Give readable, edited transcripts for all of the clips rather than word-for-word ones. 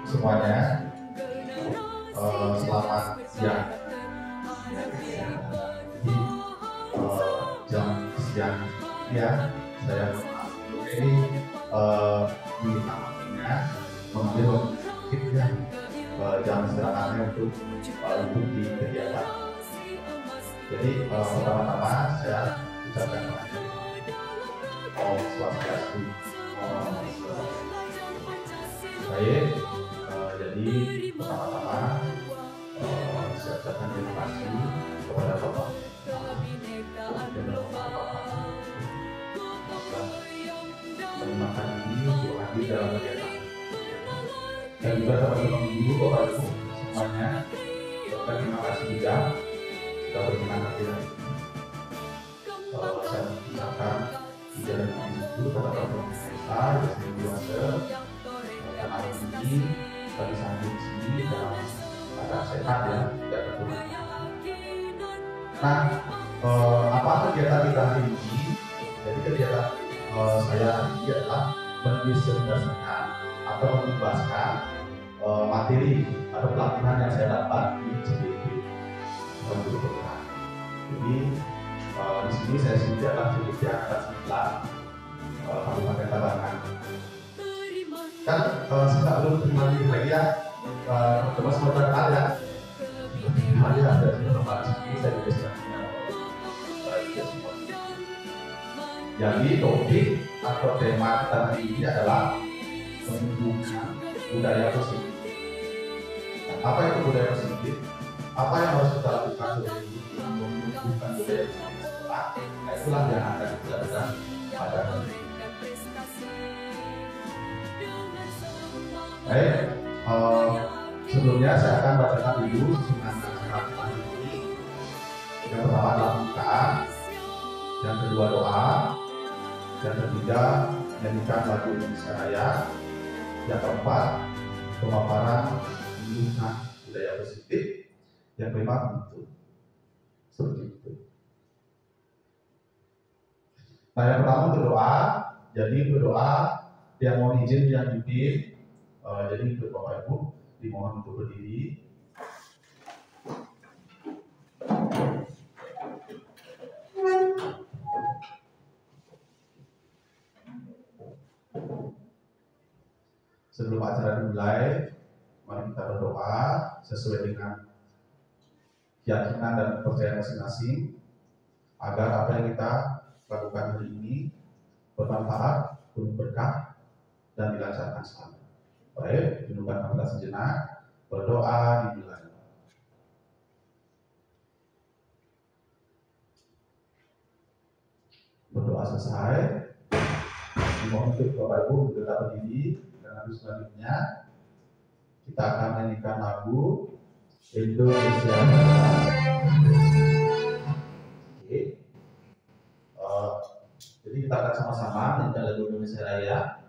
semuanya, selamat siang. Jam siang ya, saya ini minta waktunya mengambil ya, jam istirahatnya untuk di kegiatan. Jadi pertama-tama saya ucapkan Om Swastiastu. Baik, jadi pertama-tama saya ucapkan terima kasih kepada Bapak menyimakkan ini untuk hadir dalam kegiatan, dan juga teman-teman guru Bapak Ibu semuanya. Terima kasih juga sudah berkenan hadir. Saya mengucapkan jalan itu kepada teman-teman kita di Buanda, karena ini bagi samping sini dalam keadaan sehat ya, tidak tertular. Nah, apa kegiatan kita hari ini? Jadi kegiatan saya hari ini adalah mendiskusikan atau membahaskan materi atau pelatihan yang saya dapat di CBP untuk bergerak. Jadi di sini saya sendiri adalah CBP Angkatan 9 Kabupaten Tabanan. Kan saya belum terima diri lagi ya, teman semoga kenal ya. Hari ada di tempat sini saya juga sudah punya jadi topik atau tema kita hari ini adalah menumbuhkan budaya positif. Nah, apa itu budaya positif? Apa yang harus kita lakukan untuk menumbuhkan budaya positif setelah? Nah, itulah yang akan kita lakukan pada hari ini. Baik, sebelumnya saya akan bacakan dulu susunan nasihat hari ini. Yang pertama adalah pembukaan, yang kedua doa, yang ketiga menyanyikan lagu Indonesia Raya, yang keempat pemaparan menumbuhkan budaya positif, yang kelima bentuk seperti itu. Nah, yang pertama berdoa. Jadi berdoa yang mohon izin yang pimpin. Jadi untuk Bapak Ibu dimohon untuk berdiri. Sebelum acara dimulai, mari kita berdoa sesuai dengan keyakinan dan kepercayaan masing-masing agar apa yang kita lakukan hari ini bermanfaat, penuh berkah, dan dilancarkan selalu. Baik, tundukkan kepala sejenak, berdoa dimulai. Berdoa selesai, dimohon untuk Bapak Ibu tetap berdiri. Dan habis selanjutnya kita akan menyanyikan lagu Indonesia Raya. Oke. Jadi kita akan sama-sama menyanyikan lagu Indonesia Raya.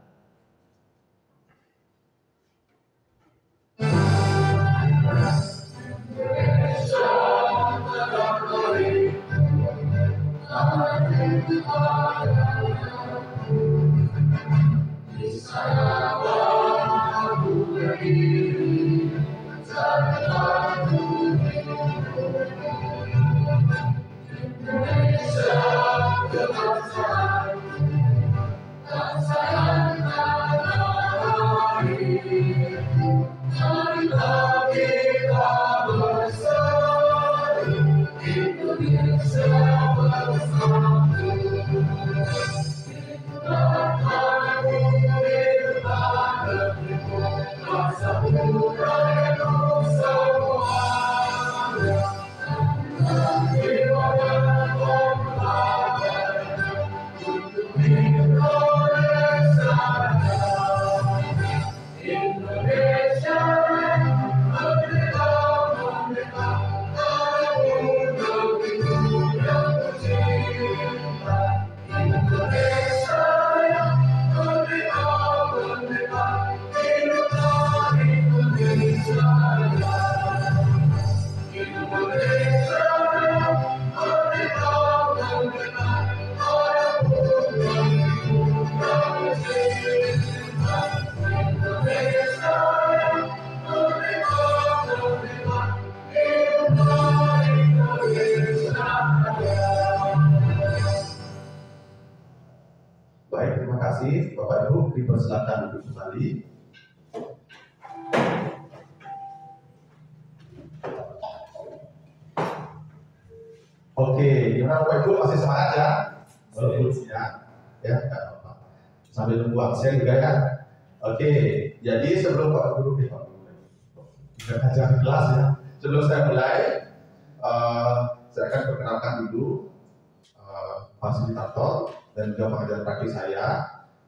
Indonesia, bangsa yang persilakan duduk kembali. Oke, gimana Bapak Ibu, masih semangat ya? Bagus ya, ya nggak apa-apa. Sambil nunggu absen juga ya. Oke, jadi sebelum Pak Guru nggak ngajar di kelas ya. Sebelum saya mulai, saya akan perkenalkan dulu fasilitator dan juga pengajar praktik saya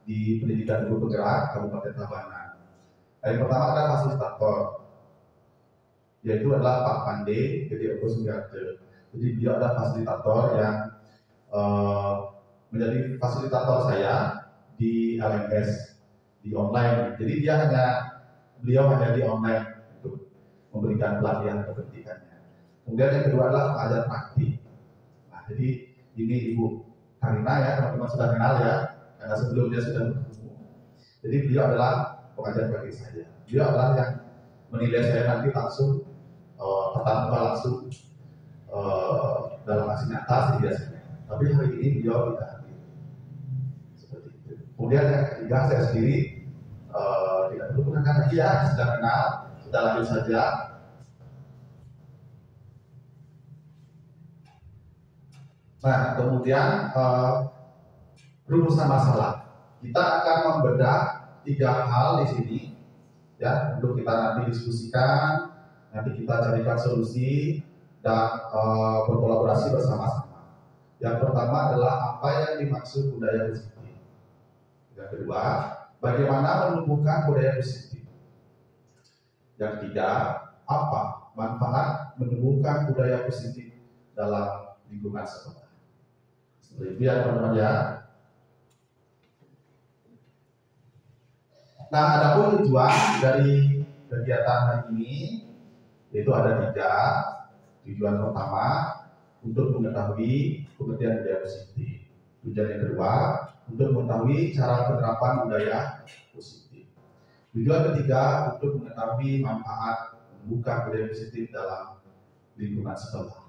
di Pendidikan Guru Penggerak Kabupaten Tabanan. Yang pertama adalah fasilitator, yaitu adalah Pak Pande Gede Ogo Sugiharto. Jadi dia adalah fasilitator yang menjadi fasilitator saya di LMS di online. Jadi beliau hanya di online untuk memberikan pelatihan kepentingannya. Kemudian yang kedua adalah pengajar praktik. Nah, jadi ini Ibu Karina ya, teman-teman sudah kenal ya, karena sebelumnya sudah bertemu. Jadi beliau adalah pengajar praktik saya. Beliau adalah yang menilai saya nanti langsung tatap muka langsung dalam aksi nyata biasanya. Tapi hari ini beliau tidak hadir. Seperti itu. Kemudian yang ketiga saya sendiri tidak perlu mengenalkan lagi ya, sudah kenal, kita lanjut saja. Nah, kemudian rumusan masalah. Kita akan membedah 3 hal di sini ya, untuk kita nanti diskusikan, nanti kita carikan solusi dan berkolaborasi bersama-sama. Yang pertama adalah apa yang dimaksud budaya positif. Yang kedua, bagaimana menumbuhkan budaya positif. Yang ketiga, apa manfaat menumbuhkan budaya positif dalam lingkungan sekolah. Seperti itu ya teman-teman ya. Nah, adapun tujuan dari kegiatan hari ini yaitu ada 3. Tujuan pertama untuk mengetahui pengertian budaya positif. Tujuan yang kedua untuk mengetahui cara penerapan budaya positif. Tujuan ketiga untuk mengetahui manfaat membuka budaya positif dalam lingkungan sekolah.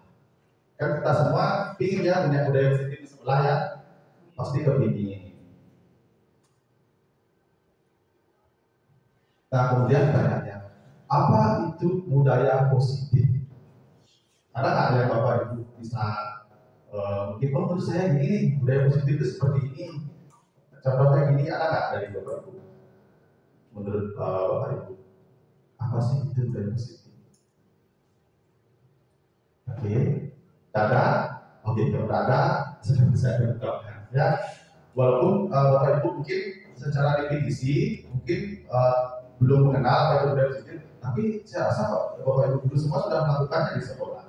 Kan kita semua ingin ya punya budaya positif di sekolah ya, pasti kepingin. Nah, kemudian tanya, apa itu budaya positif? Ada nggak yang Bapak Ibu bisa mungkin menurut saya gini, budaya positif itu seperti ini. Contohnya gini, ada nggak dari Bapak Ibu? Menurut Bapak Ibu, apa sih itu budaya positif? Oke, ada. Oke, kalau ada, sudah bisa diungkapkan ya. Walaupun Bapak Ibu mungkin secara definisi mungkin belum mengenal apa itu budaya positif, tapi saya rasa Bapak Ibu guru semua sudah melakukannya di sekolah.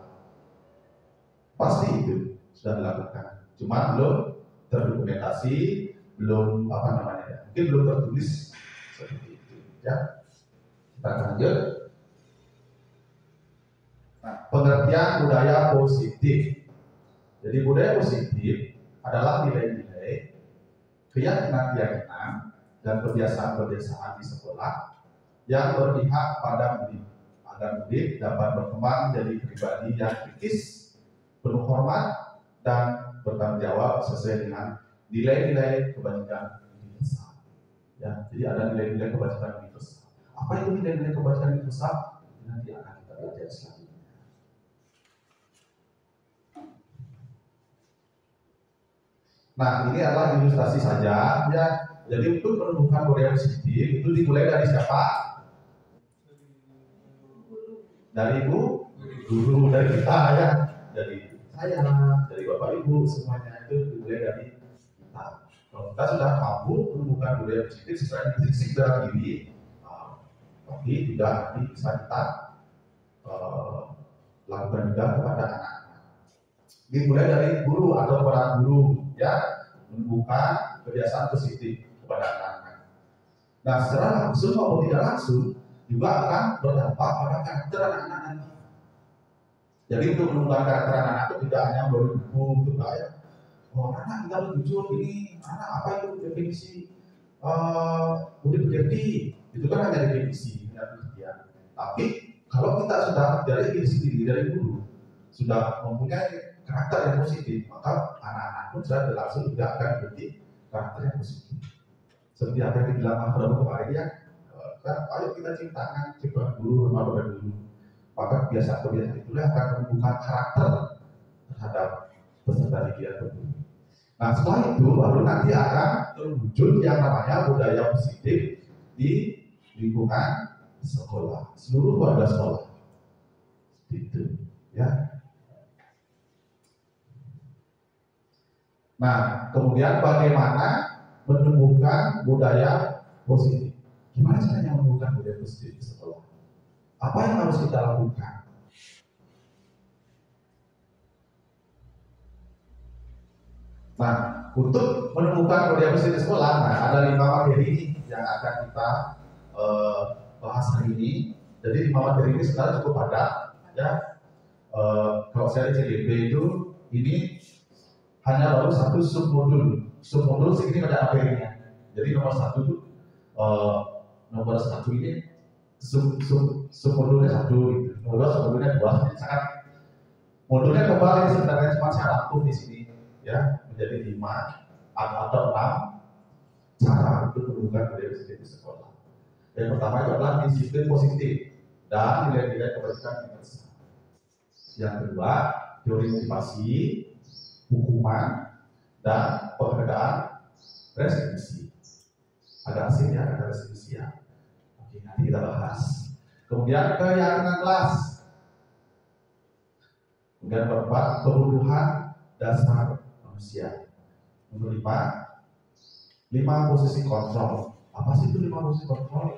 Pasti itu sudah dilakukan, cuma belum terdokumentasi, belum mungkin belum tertulis seperti itu ya. Kita lanjut. Nah, pengertian budaya positif. Jadi budaya positif adalah nilai-nilai, keyakinan-keyakinan dan kebiasaan-kebiasaan di sekolah yang berpihak pada murid agar murid dapat berkembang menjadi pribadi yang kritis, penuh hormat dan bertanggung jawab sesuai dengan nilai-nilai kebajikan universal. Ya, jadi ada nilai-nilai kebajikan universal. Apa itu nilai-nilai kebajikan universal? Nanti akan kita belajar selanjutnya. Nah, ini adalah ilustrasi saja. Ya, jadi untuk menumbuhkan budaya positif itu dimulai dari siapa? Dari Ibu guru, dari kita ya, dari saya, dari Bapak Ibu, semuanya itu dimulai dari kita. Kalau kita sudah mampu menumbuhkan budaya positif sesuai dengan prinsip dalam diri, tapi juga nanti bisa kita lakukan juga kepada anak-anak. Dimulai dari guru atau para guru ya, menumbuhkan kebiasaan positif kepada anak-anak. Nah, secara langsung maupun tidak langsung juga akan berdampak pada karakter anak-anak nanti. Jadi untuk menumbuhkan karakter anak-anak itu tidak hanya melalui buku juga ya. Oh, anak kita jujur ini, anak apa itu definisi murid berjati, itu kan hanya definisi, hanya pengertian. Tapi kalau kita sudah dari diri sendiri, dari guru, sudah mempunyai karakter yang positif, maka anak-anak pun secara langsung juga akan memiliki karakter yang positif. Seperti apa yang dibilang Mas Prabu kemarin ya, ayo kita ciptakan coba dulu, rumah dulu. Maka kebiasaan-kebiasaan itulah akan menumbuhkan karakter terhadap peserta didik itu. Nah setelah itu baru nanti akan terwujud yang namanya budaya positif di lingkungan sekolah, seluruh warga sekolah. Itu ya. Nah, kemudian bagaimana menumbuhkan budaya positif? Gimana caranya menumbuhkan budaya positif di sekolah? Apa yang harus kita lakukan? Nah, untuk menumbuhkan budaya positif di sekolah, nah ada 5 materi ini yang akan kita bahas hari ini. Jadi 5 materi ini sebenarnya cukup padat, ya. Kalau saya di CDP itu ini hanya baru satu submodul segini pada materinya. Jadi nomor satu ini submodulnya 1 gitu. Nomor 2 submodulnya 2. Jadi sangat modulnya kembali sebenarnya cuma saya rangkum di sini ya menjadi 5 atau 6 cara untuk menumbuhkan budaya positif di sekolah. Yang pertama itu adalah disiplin positif dan nilai-nilai kebajikan universal. Yang kedua, teori motivasi, hukuman, dan penghargaan restitusi. Ada asing ya, ada restitusi ya. Oke, nanti kita bahas. Kemudian keyakinan kelas. Kemudian keempat, kebutuhan dasar manusia. Nomor 5 posisi kontrol. Apa sih itu 5 posisi kontrol?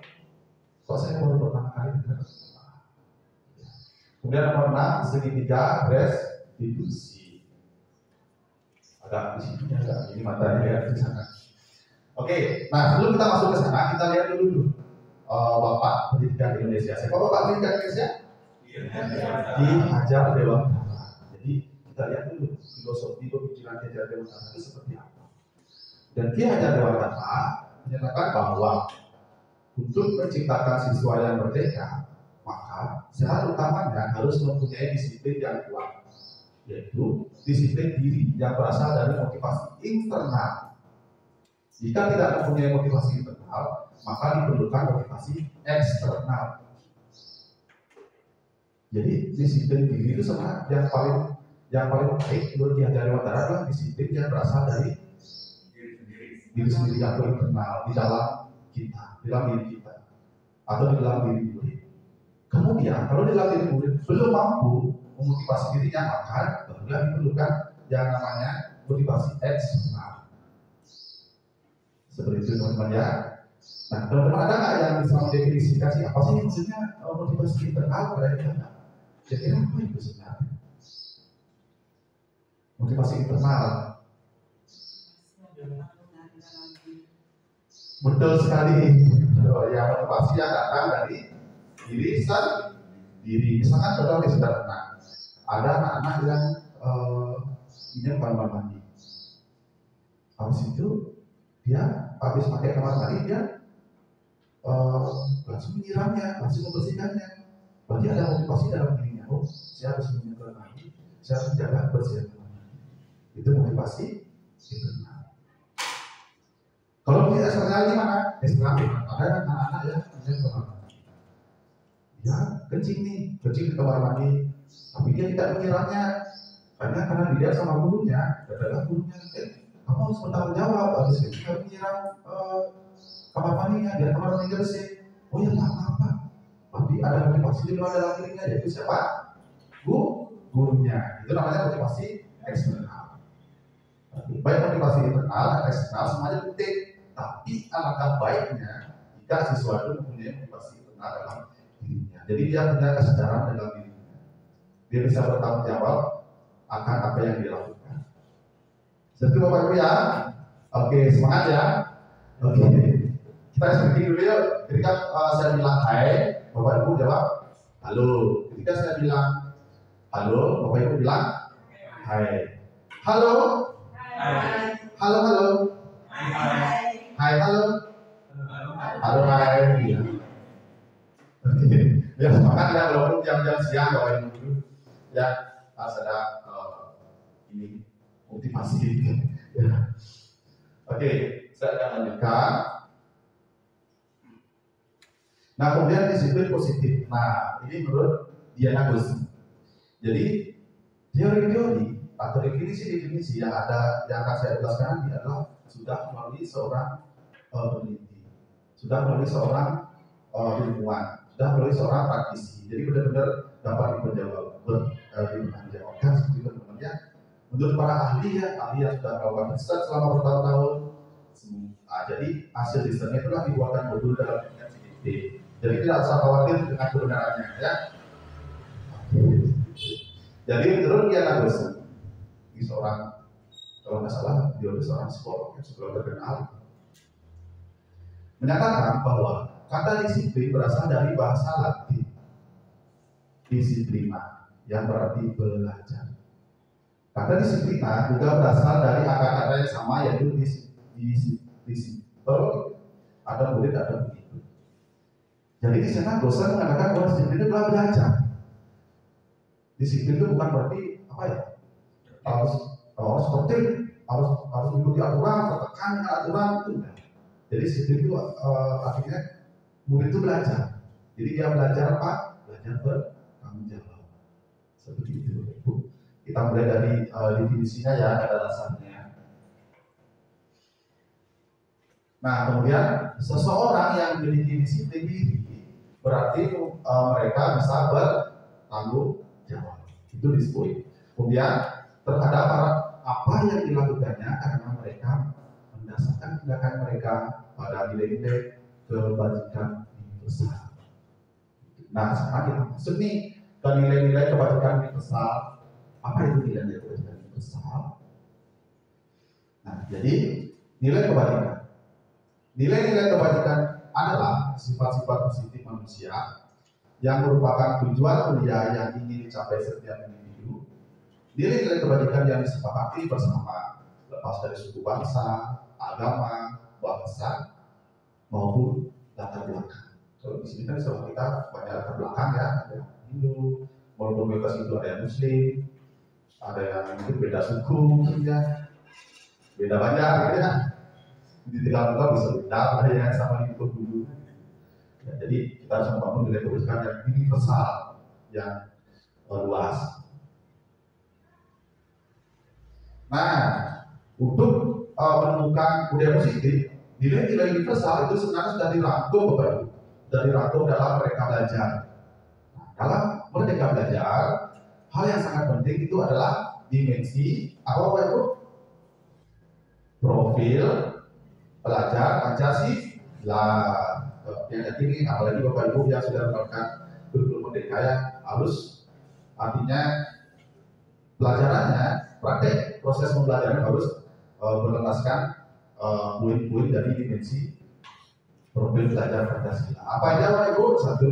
Kok saya baru pertama kali dengar? Kemudian nomor 6, segitiga restitusi. Agak di sini agak ini matanya ya di sana. Oke, nah sebelum kita masuk ke sana, kita lihat dulu Bapak Pendidikan Indonesia. Siapa Bapak Pendidikan Indonesia? Ki Hajar Dewantara. Jadi kita lihat dulu filosofi pemikiran Ki Hajar Dewantara itu seperti apa. Dan Ki Hajar Dewantara menyatakan bahwa untuk menciptakan siswa yang merdeka, maka syarat utamanya harus mempunyai disiplin yang kuat, yaitu disiplin diri yang berasal dari motivasi internal. Jika tidak mempunyai motivasi internal, maka diperlukan motivasi eksternal. Jadi disiplin diri itu sebenarnya yang paling baik menurut Ki Hajar Dewantara adalah disiplin yang berasal dari diri sendiri atau internal di dalam kita, di dalam diri kita, atau di dalam diri murid. Kemudian kalau di dalam diri murid belum mampu memotivasi dirinya, maka barulah diperlukan yang namanya motivasi eksternal. Seperti itu teman-teman ya. Nah, teman-teman ada nggak yang bisa mendefinisikan apa sih maksudnya motivasi internal pada kita? Jadi apa itu sebenarnya? Motivasi internal. Betul sekali. Ya, motivasi yang datang dari diri sendiri. Misalkan contoh di sederhana, ada anak-anak yang ingin kamar mandi. Habis itu dia habis pakai kamar mandi dia langsung menyiramnya, langsung membersihkannya. Berarti ada motivasi dalam dirinya. Oh, saya harus menyiapkan mandi, saya harus menjaga kebersihan kamar mandi. Itu motivasi internal. Kalau kita eksternal gimana? Eksternal ada anak-anak yang ingin kamar mandi. Ya, kencing di kamar mandi, tapi dia tidak menyiramnya. Karena dilihat sama gurunya, adalah gurunya, kamu harus bertanggung jawab, habis itu kamu menyiram kamar mandinya, biar kamar mandi bersih. Oh ya tak apa-apa. Tapi ada motivasi di luar dalam dirinya, yaitu siapa? Gurunya. Itu namanya motivasi eksternal. Baik motivasi internal dan eksternal semuanya penting. Tapi alangkah baiknya jika siswa itu mempunyai motivasi internal dalam dirinya. Jadi dia punya kesadaran dalam dirinya. Dia bisa bertanggung jawab akan apa yang dia lakukan. Seperti Bapak Ibu ya. Oke, semangat ya. Oke. Kita speaking dulu ya. Ketika saya bilang hai, Bapak Ibu jawab halo. Ketika saya bilang halo, Bapak Ibu bilang hai. Halo. Hai. Halo, halo. Hai. Hai, halo. Halo, hai. Ya. Oke. Ya, semangat ya walaupun jam-jam siang Bapak Ibu. Ya, ada ini motivasi. Ya. Oke, saya akan lanjutkan. Nah, kemudian disiplin positif. Nah, ini menurut Diana Gosling. Jadi teori-teori atau definisi-definisi yang akan saya jelaskan nanti adalah sudah melalui seorang peneliti, sudah melalui seorang ilmuwan, sudah melalui seorang praktisi. Jadi benar-benar dapat dipertanggungjawabkan seperti itu teman-teman. Menurut para ahli yang sudah melakukan riset selama bertahun-tahun. Jadi hasil risetnya itulah dibuatkan modul dalam CDP. Jadi tidak usah khawatir dengan kebenarannya, ya. Jadi menurut Diana Gosling, ini seorang, kalau nggak salah dia seorang psikolog yang sudah terkenal, menyatakan bahwa kata disiplin berasal dari bahasa Latin disiplina, yang berarti belajar. Kata disiplina juga berasal dari kata-kata yang sama, yaitu disiplin. Ada murid, ada begitu. Jadi di sana dosen mengatakan bahwa disiplin itu adalah belajar. Disiplin itu bukan berarti apa ya? Harus tertib, harus mengikuti aturan, tertekan dengan aturan, itu enggak. Jadi disiplin itu artinya murid itu belajar. Jadi dia belajar apa? Belajar bertanggung jawab. Seperti itu, Bu. Kita mulai dari definisinya ya, ada dasarnya. Nah, kemudian seseorang yang memiliki disiplin diri berarti mereka bisa bertanggung jawab. Itu disebut. Kemudian terhadap apa yang dilakukannya karena mereka mendasarkan tindakan mereka pada nilai-nilai kebajikan universal. Nah, sekarang kita masuk nih ke nilai-nilai kebajikan universal. Apa itu nilai-nilai kebajikan universal? Nah, jadi nilai kebajikan. Nilai-nilai kebajikan adalah sifat-sifat positif manusia yang merupakan tujuan mulia yang ingin dicapai setiap individu. Nilai-nilai kebajikan yang disepakati bersama, lepas dari suku bangsa, agama, bahasa, maupun latar belakang. Kalau di sini kan setelah kita banyak latar belakang ya, ada yang Hindu, walaupun bebas itu ada yang Muslim, ada yang mungkin beda suku, ya, beda banyak, gitu ya. Di tinggal muka bisa beda, ada yang sama di dulu. Ya, jadi kita harus membangun nilai kebajikan yang universal, yang luas. Nah, untuk menemukan budaya positif, nilai-nilai universal itu sebenarnya sudah dirangkum, Bapak Ibu, sudah dirangkum dalam Merdeka Belajar. Nah, dalam Merdeka Belajar, hal yang sangat penting itu adalah dimensi apa, Bapak Ibu? Profil pelajar Pancasila. Yang ini, apalagi Bapak Ibu yang sudah melakukan kurikulum Merdeka ya, harus artinya pelajarannya, praktek proses pembelajaran harus berlandaskan poin-poin dari dimensi profil pelajar Pancasila. Apa aja Bapak Ibu? 1.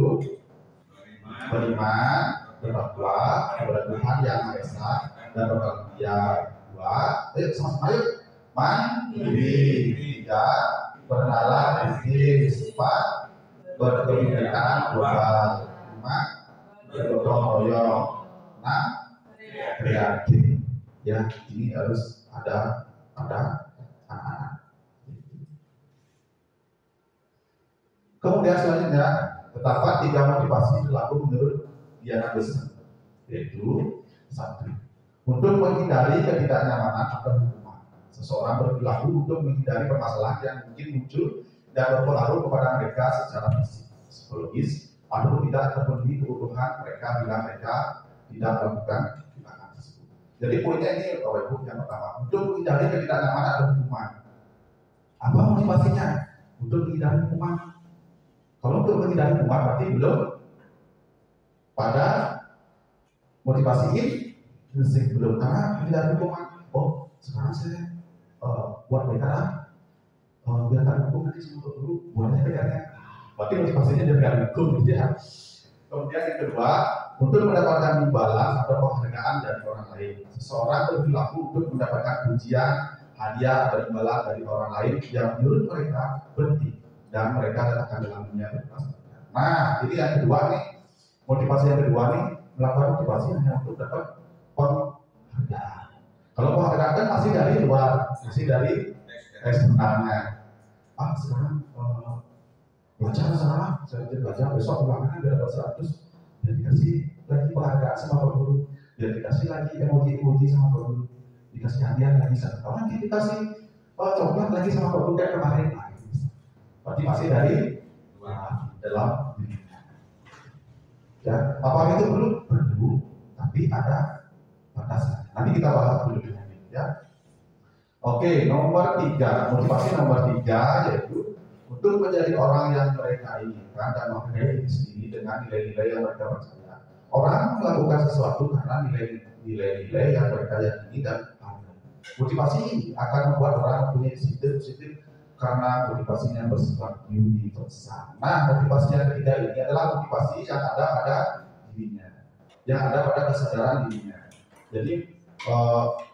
Beriman, bertakwa kepada Tuhan Yang Maha Esa dan berbakti. 2. Sama-sama yuk. Mandiri. 3. Bernalar bisnis. 4. Berkebinekaan global. 5. Bergotong royong. 6. Kreatif. Ya, ini harus ada anak-anak. Kemudian selanjutnya, terdapat 3 motivasi berlaku menurut Diana Gosling, yaitu 1. Untuk menghindari ketidaknyamanan atau hukuman. Seseorang berperilaku untuk menghindari permasalahan yang mungkin muncul dan berpengaruh kepada mereka secara fisik, psikologis, atau tidak terpenuhi kebutuhan mereka bila mereka tidak melakukan tindakan tersebut. Jadi poinnya ini, Bapak Ibu, yang pertama, untuk menghindari ketidaknyamanan atau hukuman. Apa motivasinya? Untuk menghindari hukuman. Kalau untuk menghindari hukuman berarti belum pada motivasi ini, belum, karena menghindari hukuman. Oh, sekarang saya buat mereka biarkan hukum nanti semua dulu, buatnya kerjanya. Berarti motivasinya dia biar hukum, gitu ya. Kemudian yang kedua, untuk mendapatkan imbalan atau penghargaan dari orang lain. Seseorang berperilaku untuk mendapatkan pujian, hadiah atau imbalan dari orang lain yang menurut mereka penting dan mereka letakkan dalam dunia bebas. Nah, ini yang kedua nih, motivasi yang kedua nih, melakukan motivasi hanya untuk dapat penghargaan. Kalau penghargaan kan masih dari luar, masih dari eksternalnya. Sekarang belajar salah, saya belajar besok ulangan biar dapat 100, dan dikasih lagi penghargaan sama Pak Guru, dan dikasih lagi emoji sama Pak Guru, dikasih hadiah lagi sama Pak Guru, dikasih coklat lagi sama Pak Guru kayak kemarin. Motivasi dari dalam dirinya. Ya, apa itu perlu, tapi ada batasnya. Nanti kita bahas dulu dengan ini, ya. Oke, nomor 3, motivasi nomor 3 yaitu untuk menjadi orang yang mereka inginkan dan menghargai diri sendiri dengan nilai-nilai yang mereka percaya. Orang melakukan sesuatu karena nilai-nilai yang mereka yakini dan hargai. Motivasi ini akan membuat orang mempunyai positif karena motivasinya bersifat universal. Nah, motivasi yang ketiga ini adalah motivasi yang ada pada dirinya, yang ada pada kesadaran dirinya. Jadi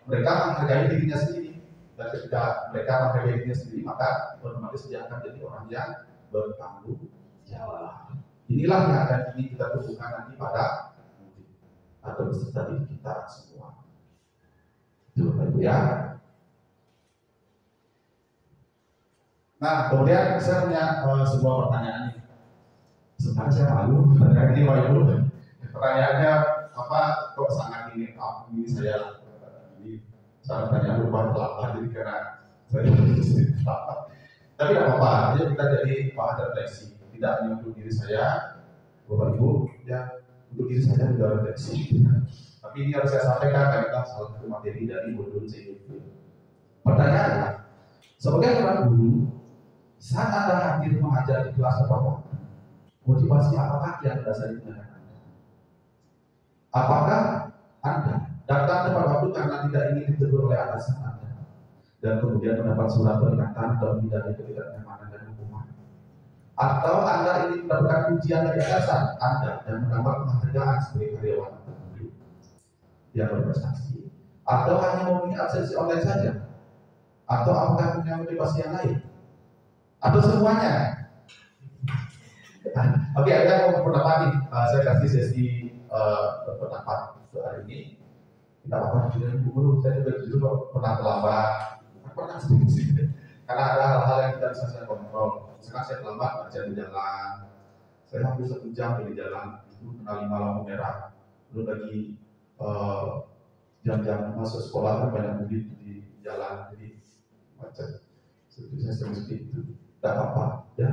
mereka menghargai dirinya sendiri, dan ketika mereka menghargai dirinya sendiri, maka otomatis dia akan jadi orang yang bertanggung jawab. Inilah yang akan kita tumbuhkan nanti pada murid atau peserta didik kita semua. Itu Bapak Ibu ya. Nah, kemudian saya punya sebuah pertanyaan nih. Sebenarnya saya malu pertanyaan ini, Pak Ibu. Pertanyaannya apa? Kok sangat ini saya tanya lupa terlambat, jadi karena saya terlambat. Tapi tidak apa-apa, ayo kita jadi bahan refleksi. Tidak hanya untuk diri saya, Bapak Ibu, ya untuk diri saya juga refleksi. Tapi ini harus saya sampaikan karena salah satu materi dari modul CIV. Pertanyaannya, sebagai seorang guru, saat Anda hadir mengajar di kelas Bapak, motivasi apakah yang berdasarkan dengan Anda? Apakah Anda datang tepat waktu karena tidak ingin ditegur oleh atasan Anda, dan kemudian mendapat surat peringatan atau tidak ketidaknyamanan dan hukuman? Atau Anda ingin mendapatkan ujian dari atasan Anda dan mendapat penghargaan sebagai karyawan atau guru yang berprestasi? Atau hanya mempunyai absensi online saja? Atau apakah punya motivasi yang lain? Atau semuanya? Oke, ada mau pendapat nih. Saya kasih sesi pendapat untuk hari ini. Tidak apa-apa juga Ibu Guru. Saya juga jujur pernah terlambat. Pernah sedikit. Karena ada hal-hal yang tidak bisa saya kontrol. Misalkan saya terlambat ngajar di jalan. Saya hampir 1 jam di jalan. Itu kena 5 lampu merah. Belum lagi jam-jam masuk sekolah kan banyak murid di jalan, jadi macet. Jadi saya sering seperti itu. Tidak apa-apa, ya.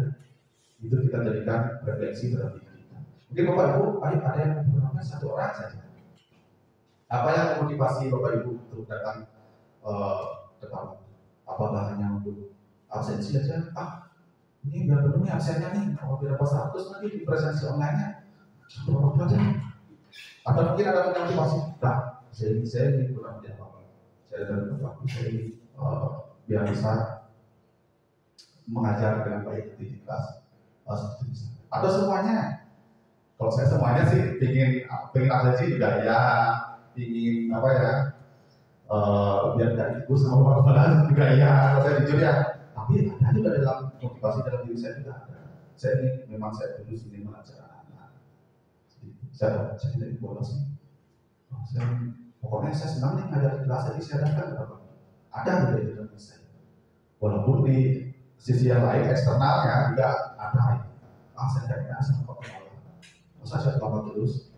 Itu kita jadikan refleksi dalam diri kita. Mungkin Bapak Ibu, ada yang mempunyai 1 orang saja. Apa yang memotivasi Bapak Ibu untuk datang ke tamu? Apakah hanya untuk absensi saja? Ini biar penuh nih absennya nih. Kalau tidak dapat 100 nanti di presensi online-nya 1 aja. Atau mungkin ada motivasi, saya ini kurang apa-apa. Saya dalam waktu saya biar bisa mengajar dengan baik di kelas. Atau semuanya? Kalau saya semuanya sih pengen absensi juga ya, ingin apa ya, biar tidak ikut sama bapak juga ya. Kalau saya jujur ya, tapi ada juga dalam motivasi dalam diri saya juga ada. Saya ini memang saya tulus ingin mengajar anak-anak. Saya tidak bolos nih. Pokoknya saya senang nih ngajar di kelas, jadi saya datang ke bapak. Ada juga di dalam saya. Walaupun di sisi yang lain eksternalnya juga ada. Saya tidak biasa sama kepala. Masa saya terlambat terus?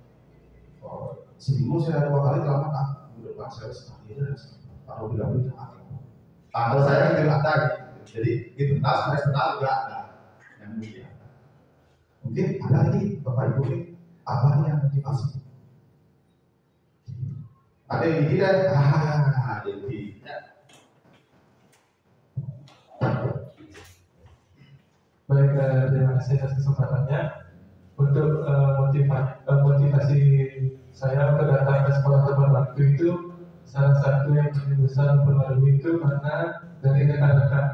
Seminggu saya 2 kali terlambat. Minggu depan saya sekali aja. Kalau bilang itu ada. Kalau saya itu ada. Jadi internal sama eksternal juga ada. Yang mulia. Mungkin ada lagi Bapak Ibu ini apa yang motivasi? Ada yang tidak? Jadi. Baik, terima kasih atas kesempatannya. Untuk motivasi saya untuk datang ke sekolah tepat waktu itu, salah satu yang paling besar mempengaruhi itu karena dari rekan-rekan.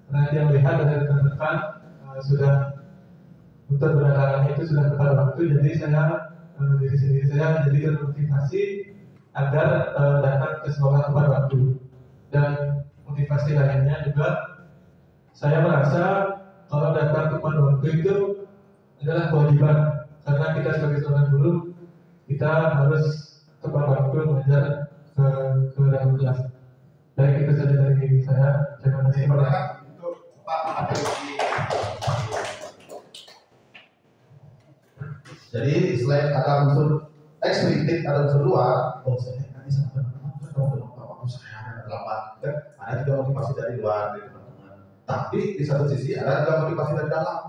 Karena dia melihat dari rekan-rekan sudah untuk berdatangan itu sudah tepat waktu, jadi saya diri sendiri saya jadi termotivasi agar datang ke sekolah tepat waktu. Dan motivasi lainnya juga, saya merasa kalau datang tepat waktu itu adalah kewajiban, karena kita sebagai seorang guru kita harus tepat waktu mengajar ke dalam kelas. Baik, itu saja dari saya. Terima kasih. Untuk Pak Jadi selain ada unsur ekstrinsik, ada unsur luar, oh saya nanti sama teman-teman, kalau saya terlambat, kan ada juga motivasi dari luar, dari teman-teman. Tapi di satu sisi ada juga motivasi dari dalam.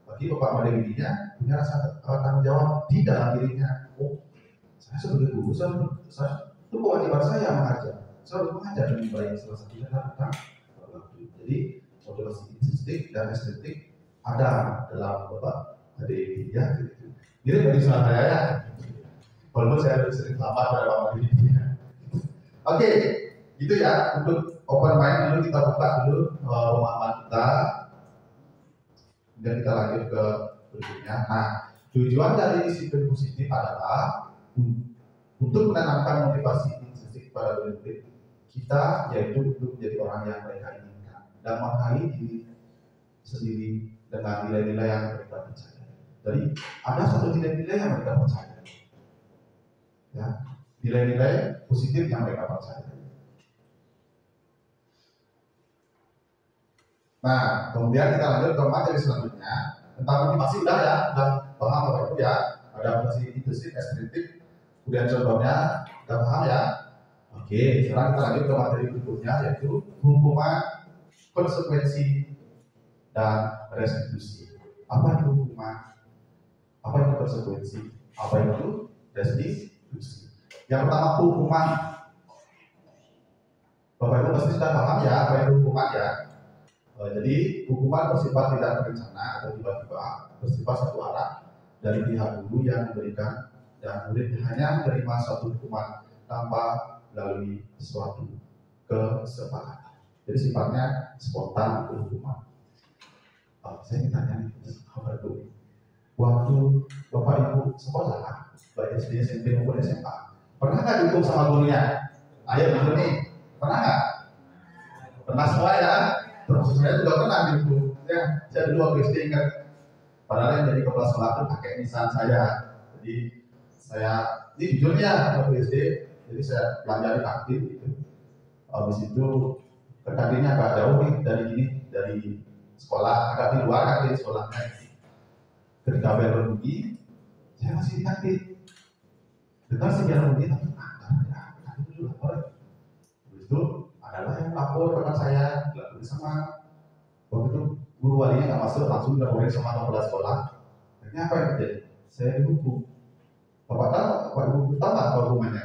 Bagi Bapak Made dirinya punya rasa tanggung jawab di dalam dirinya. Oh, saya sebagai guru, saya itu kewajiban saya mengajar. Saya harus mengajar dengan baik, salah satunya tentang waktu. Jadi motivasi intrinsik dan ekstrinsik ada dalam Bapak Made ya. Jadi bagi saya ya, walaupun saya harus sering lambat pada waktu ini. Oke, gitu ya untuk open mind dulu, kita buka dulu pemahaman kita, dan kita lanjut ke berikutnya. Nah, tujuan dari disiplin positif adalah untuk menanamkan motivasi intrinsik pada murid kita, yaitu untuk menjadi orang yang mereka inginkan dan menghargai diri sendiri dengan nilai-nilai yang mereka percaya. Jadi ada satu nilai-nilai yang mereka percaya, ya, nilai-nilai positif yang mereka percaya. Nah, kemudian kita lanjut ke materi selanjutnya tentang motivasi. Udah ya, udah paham apa itu ya? Ada motivasi intrinsik, ekstrinsik, kemudian contohnya kita paham ya. Oke, sekarang kita lanjut ke materi berikutnya, yaitu hukuman, konsekuensi, dan restitusi. Apa itu hukuman? Apa itu konsekuensi? Apa itu restitusi? Yang pertama hukuman. Bapak Ibu pasti sudah paham ya apa itu hukuman ya. Jadi hukuman bersifat tidak terencana atau tiba-tiba, bersifat satu arah dari pihak guru yang memberikan, dan murid hanya menerima suatu hukuman tanpa melalui suatu kesepakatan. Jadi sifatnya spontan untuk hukuman. Saya ingin tanya nih, Bapak Ibu, waktu Bapak Ibu sekolah, baik SD, SMP maupun SMA, pernah nggak dihukum sama gurunya? Ayo dulu nih, pernah nggak? Pernah semua ya? Terus saya juga pernah dihukum. Ya, saya dulu waktu SD ingat, padahal yang jadi kepala sekolah itu pakai nisan saya. Jadi saya, ini jujurnya waktu SD, jadi saya pelajari aktif gitu. Habis itu ke kantinnya agak jauh nih dari sekolah, agak di luar kantin sekolahnya. Ketika bel berbunyi, saya masih di kantin. Dengar si bel berbunyi, tapi kantin itu lapor. Habis itu adalah yang lapor rekan saya, dilakukan sama waktu itu guru walinya nggak masuk, langsung dilaporin sama kepala sekolah. Akhirnya apa yang terjadi? Saya dihukum. Bapak Ibu tahu nggak apa hukumannya?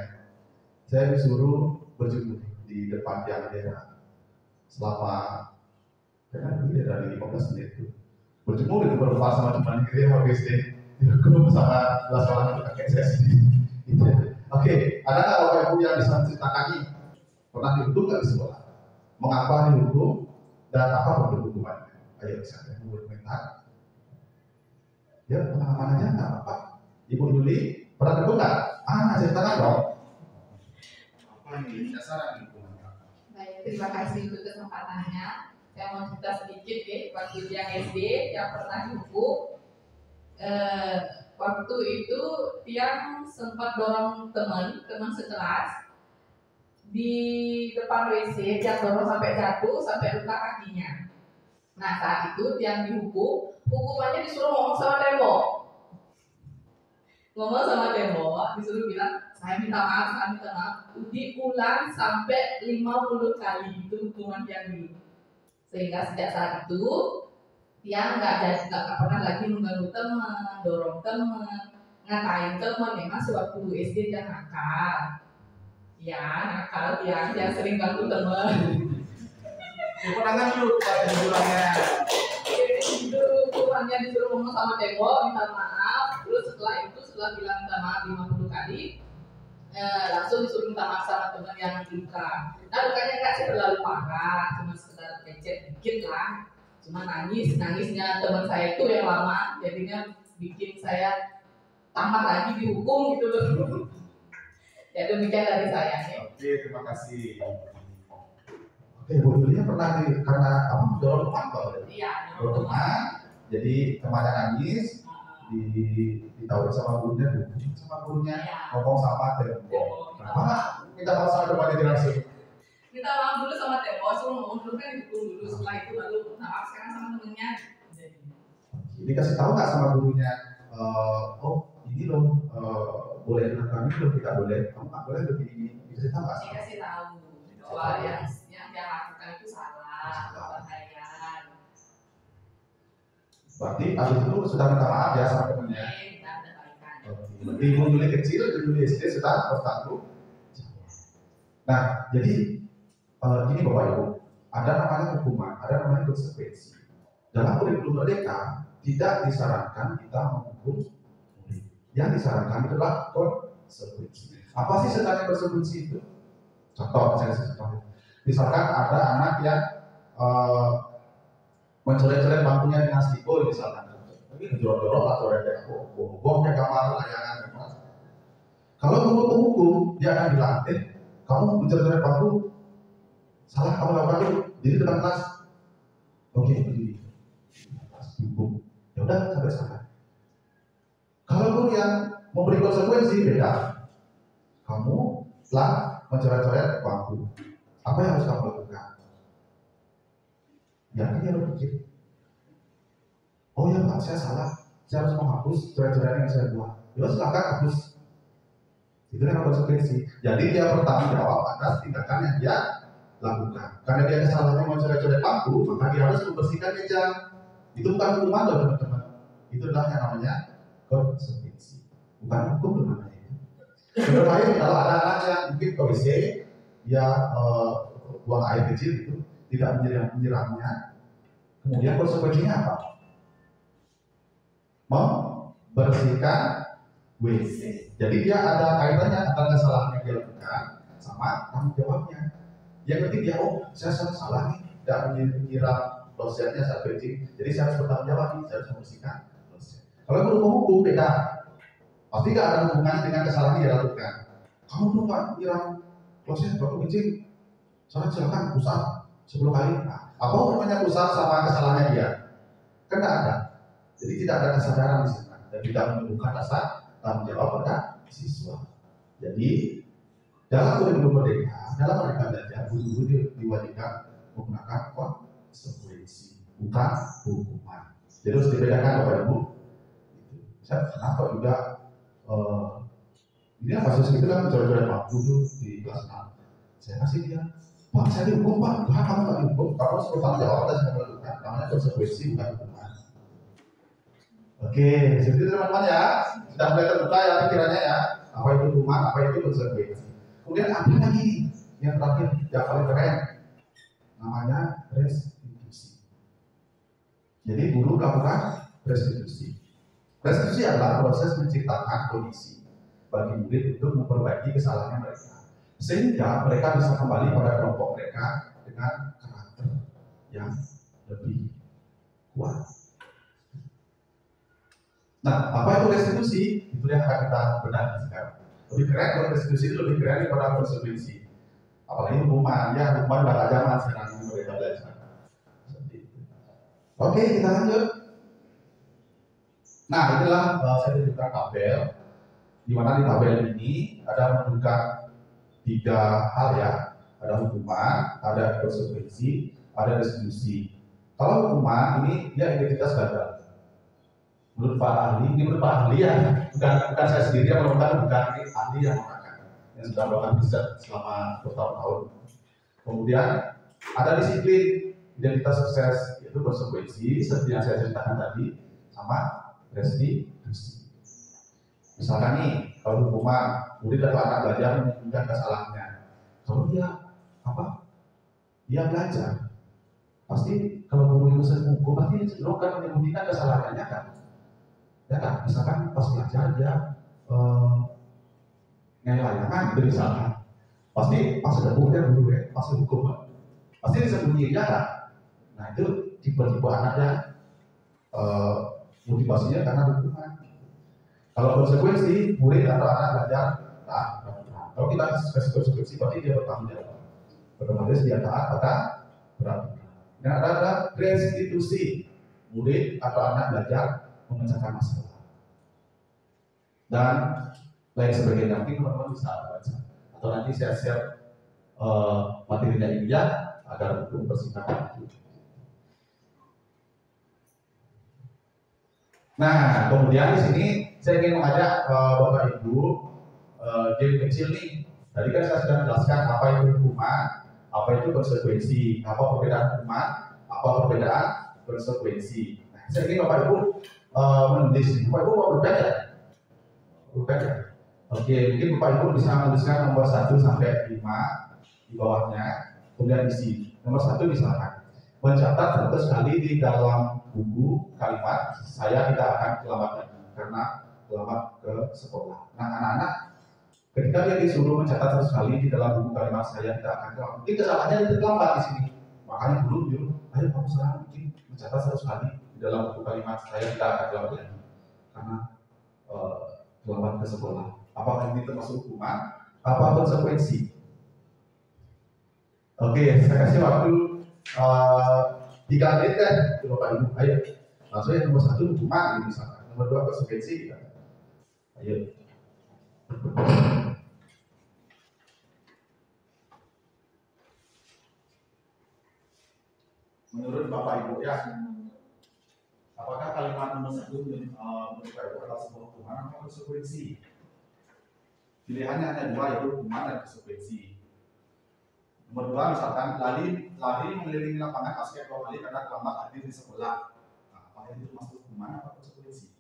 Saya disuruh berjemur di depan tiang bendera selama dari 15 menit itu. Berjemur itu berlepas sama teman kita waktu SD. Dihukum sama kelas sekolah itu kakek saya sendiri. Oke, ada nggak Bapak Ibu yang bisa menceritakan ini? Pernah dihukum nggak di sekolah? Mengapa dihukum dan apa bentuk hukumannya? Ayo saya berkomentar. Ya pengalaman aja nggak apa-apa. Ibu Yuli pernah dihukum nggak? Ceritakan dong. Apa ini dasar hukumannya? Baik, terima kasih untuk kesempatannya. Saya mau cerita sedikit ya, waktu yang SD yang pernah dihukum. Waktu itu Tiang sempat dorong teman sekelas di depan WC, Tiang dorong sampai jatuh, sampai luka kakinya. Nah saat itu Tiang dihukum, hukumannya disuruh ngomong sama tembok. Ngomong sama tembok, disuruh bilang, saya minta maaf, diulang sampai 50 kali, itu hukuman Tiang dulu. Sehingga sejak saat itu Tiang nggak pernah lagi mengganggu teman, dorong teman, ngatain teman. Memang sewaktu SD Tiang nakal, ya nakal Tiang sering ganggu teman. Tangan dulu Pak judulnya. Itu hukumannya disuruh ngomong sama tembok, minta maaf. Terus setelah bilang minta maaf 50 kali, langsung disuruh minta maaf sama teman yang luka. Nah lukanya nggak sih terlalu parah, cuma sekedar lecet dikit lah. Cuma nangisnya teman saya itu yang lama, jadinya bikin saya tamat lagi dihukum gitu loh. Ya demikian dari saya. Oke, terima kasih. Oke, Bu Yulia pernah karena apa dorong teman kok? Iya, dorong teman. Jadi temannya nangis, ditawarin sama gurunya, ngomong sama tembok. Kenapa? Minta maaf sama temannya langsung. Minta maaf dulu sama tembok, suruh ngomong dulu kan dihukum dulu, setelah itu baru minta maaf sekarang sama temennya. Dikasih tahu nggak sama gurunya? ini loh boleh dilakukan ini loh, tidak boleh, kamu nggak boleh lebih ini, bisa tahu nggak? Dikasih tahu bahwa yang lakukan itu salah, bahaya. Berarti abis itu sudah minta maaf ya sama temennya. Berarti dulu kecil, dulu SD sudah bertanggung. Nah, jadi ini Bapak Ibu, ada namanya hukuman, ada namanya konsekuensi. Dalam kurikulum Merdeka tidak disarankan kita menghukum murid. Yang disarankan adalah konsekuensi. Apa sih sebenarnya konsekuensi itu? Contoh, saya kasih contoh. Misalkan ada anak yang mencoret-coret bangkunya dengan spidol misalkan. Ini ngejorok-jorok lah coretnya, bohongnya kamar, layangan, apa. Kalau guru penghukum, dia akan bilang, kamu mencoret-coret bangku, salah kamu lakukan itu, jadi depan kelas. Oke, begini. Hukum. Ya udah sampai sana. Kalau guru yang memberi konsekuensi beda. Kamu telah mencoret-coret bangku. Apa yang harus kamu lakukan? Ya ini harus pikir. Oh ya Pak, saya salah. Saya harus menghapus coret-coretan yang saya buat. Ya silakan hapus. Itu yang konsekuensi. Jadi dia bertanggung jawab atas tindakan yang dia lakukan. Karena dia kesalahannya mencoret-coret bangku, maka dia harus membersihkan meja. Itu bukan hukuman loh teman-teman. Itu adalah yang namanya konsekuensi. Bukan hukum namanya itu. Contoh lain, kalau ada anak yang mungkin ke WC, dia buang air kecil itu tidak menyiramnya, kemudian konsekuensinya apa? Membersihkan WC. Jadi dia ada kaitannya antara kesalahan yang dia lakukan sama tanggung jawabnya. Yang penting dia, saya salah nih, tidak menyiram klosetnya saat kencing, jadi saya harus bertanggung jawab nih, saya harus membersihkan kloset. Kalau guru penghukum beda, pasti tidak ada hubungannya dengan kesalahan yang dia lakukan. Kamu belum nggak nyiram kloset waktu kencing, silakan pusat 10 kali. Nah, apa hubungannya pusat sama kesalahannya dia? Kan tidak ada. Jadi tidak ada kesadaran di sana dan tidak menunjukkan rasa tanggung jawab pada siswa. Jadi dalam kurikulum Merdeka, dalam mereka belajar, guru-guru diwajibkan menggunakan konsekuensi, bukan hukuman. Jadi harus dibedakan Bapak Ibu. Saya kenapa juga ini kasus itu kan coret-coret bangku di kelas 6. Saya kasih dia, Pak saya dihukum Pak, kamu nggak dihukum, kamu harus bertanggung jawab atas yang melakukan. Namanya konsekuensi bukan hukuman. Oke, seperti itu teman-teman ya, sudah mulai terbuka ya pikirannya ya, apa itu hukuman, apa itu konsekuensi. Kemudian ada lagi yang terakhir yang paling keren, namanya restitusi. Jadi guru melakukan restitusi. Restitusi adalah proses menciptakan kondisi bagi murid untuk memperbaiki kesalahan mereka, sehingga mereka bisa kembali pada kelompok mereka dengan karakter yang lebih kuat. Nah, apa itu restitusi? Itu yang akan kita bedah sekarang. Lebih keren kalau restitusi itu lebih keren daripada konsekuensi. Apalagi hukuman, ya hukuman pada zaman sekarang yang mereka belajar. Seperti itu. Oke, kita lanjut. Nah, inilah saya tunjukkan tabel. Di mana di tabel ini ada menunjukkan 3 hal ya. Ada hukuman, ada konsekuensi, ada restitusi. Kalau hukuman ini dia identitas gagal. Menurut Pak Ahli, ini menurut Pak Ahli ya, bukan saya sendiri yang melakukan, bukan ini ahli yang melakukan, yang sudah melakukan riset selama bertahun-tahun. Kemudian ada disiplin, identitas sukses, yaitu konsekuensi seperti yang saya ceritakan tadi, sama restitusi. Misalkan nih, kalau hukuman murid atau anak belajar menyembunyikan kesalahannya, kalau dia dia belajar, pasti kalau guru itu sering hukum, pasti cenderung kan menyembunyikan kesalahannya kan. Ya kan, misalkan pas belajar dia ngelayangan gitu misalkan, pasti pas ada guru ya, pas hukum pasti disembunyiin ya kan. Nah itu tipe-tipe anaknya motivasinya karena hukuman. Kalau konsekuensi murid atau anak belajar kalau kita kasih konsekuensi berarti dia bertanggung jawab, otomatis dia taat pada peraturan. Nah ada restitusi, murid atau anak belajar memecahkan masalah dan lain sebagainya. Mungkin teman-teman bisa baca atau nanti saya share materinya ini ya agar untuk mempersingkat. Nah kemudian di sini saya ingin mengajak Bapak Ibu game kecil nih. Tadi kan saya sudah jelaskan apa itu hukuman, apa itu konsekuensi, apa perbedaan hukuman, apa perbedaan konsekuensi. Nah, saya ingin Bapak Ibu menulis nih. Bapak Ibu mau berpikir ya? Berpikir. Oke, mungkin Bapak Ibu bisa menuliskan nomor 1 sampai 5 di bawahnya, kemudian isi. Nomor 1 misalkan, mencatat 100 kali di dalam buku kalimat saya tidak akan terlambat lagi karena terlambat ke sekolah. Nah, anak-anak ketika dia disuruh mencatat 100 kali di dalam buku kalimat saya tidak akan terlambat, mungkin kesalahannya dia terlambat di sini. Makanya dulu nyuruh, ayo kamu sekarang mungkin mencatat 100 kali di dalam buku kalimat saya tidak akan terlambat lagi karena terlambat ke sekolah. Apakah ini termasuk hukuman? Apa konsekuensi? Oke, saya kasih waktu 3 menit kan, Bapak Ibu. Ayo, langsung yang nomor 1 hukuman misalkan, nomor 2 konsekuensi. Ayo. Menurut Bapak Ibu ya, apakah kalimat nomor 1 menurut Bapak Ibu adalah sebuah hukuman atau konsekuensi? Pilihannya hanya 2, yaitu hukuman dan konsekuensi. Nomor 2 misalkan lari mengelilingi lapangan basket 2 kali karena terlambat hadir di sekolah. Nah, apakah itu masuk hukuman atau konsekuensi?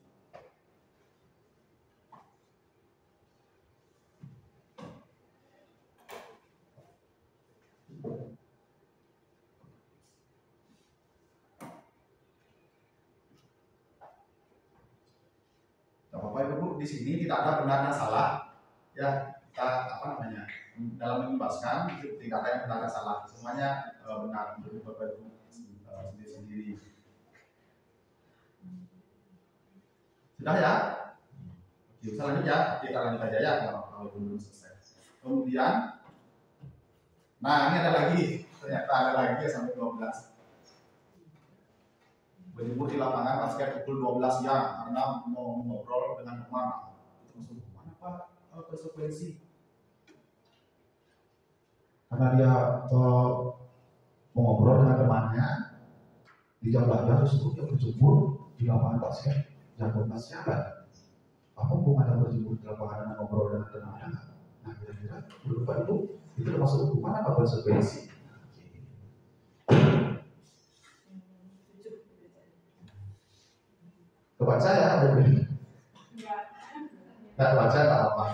Nah, Bapak Ibu di sini tidak ada benar dan salah. Ya, kita dalam mengimbaskan tidak ada yang benar dan salah, semuanya benar menurut Bapak Ibu sendiri-sendiri. Sudah ya? Oke, bisa lanjut ya. Kita lanjut aja ya kalau belum selesai. Kemudian, nah ini ada lagi, ternyata ada lagi ya sampai 12. Berjemur di lapangan basket pukul 12 siang karena mau ngobrol dengan teman. Itu masuk hukuman apa konsekuensi? Karena dia mau ngobrol dengan temannya di jam belajar, terus dia berjemur di lapangan basket jam 12 siang. Apa hubungannya berjemur di lapangan dan ngobrol dengan temannya? Nah, kira-kira menurut Bapak Ibu itu termasuk hukuman apa konsekuensi? Kebaca ya, nggak kebaca nggak apa.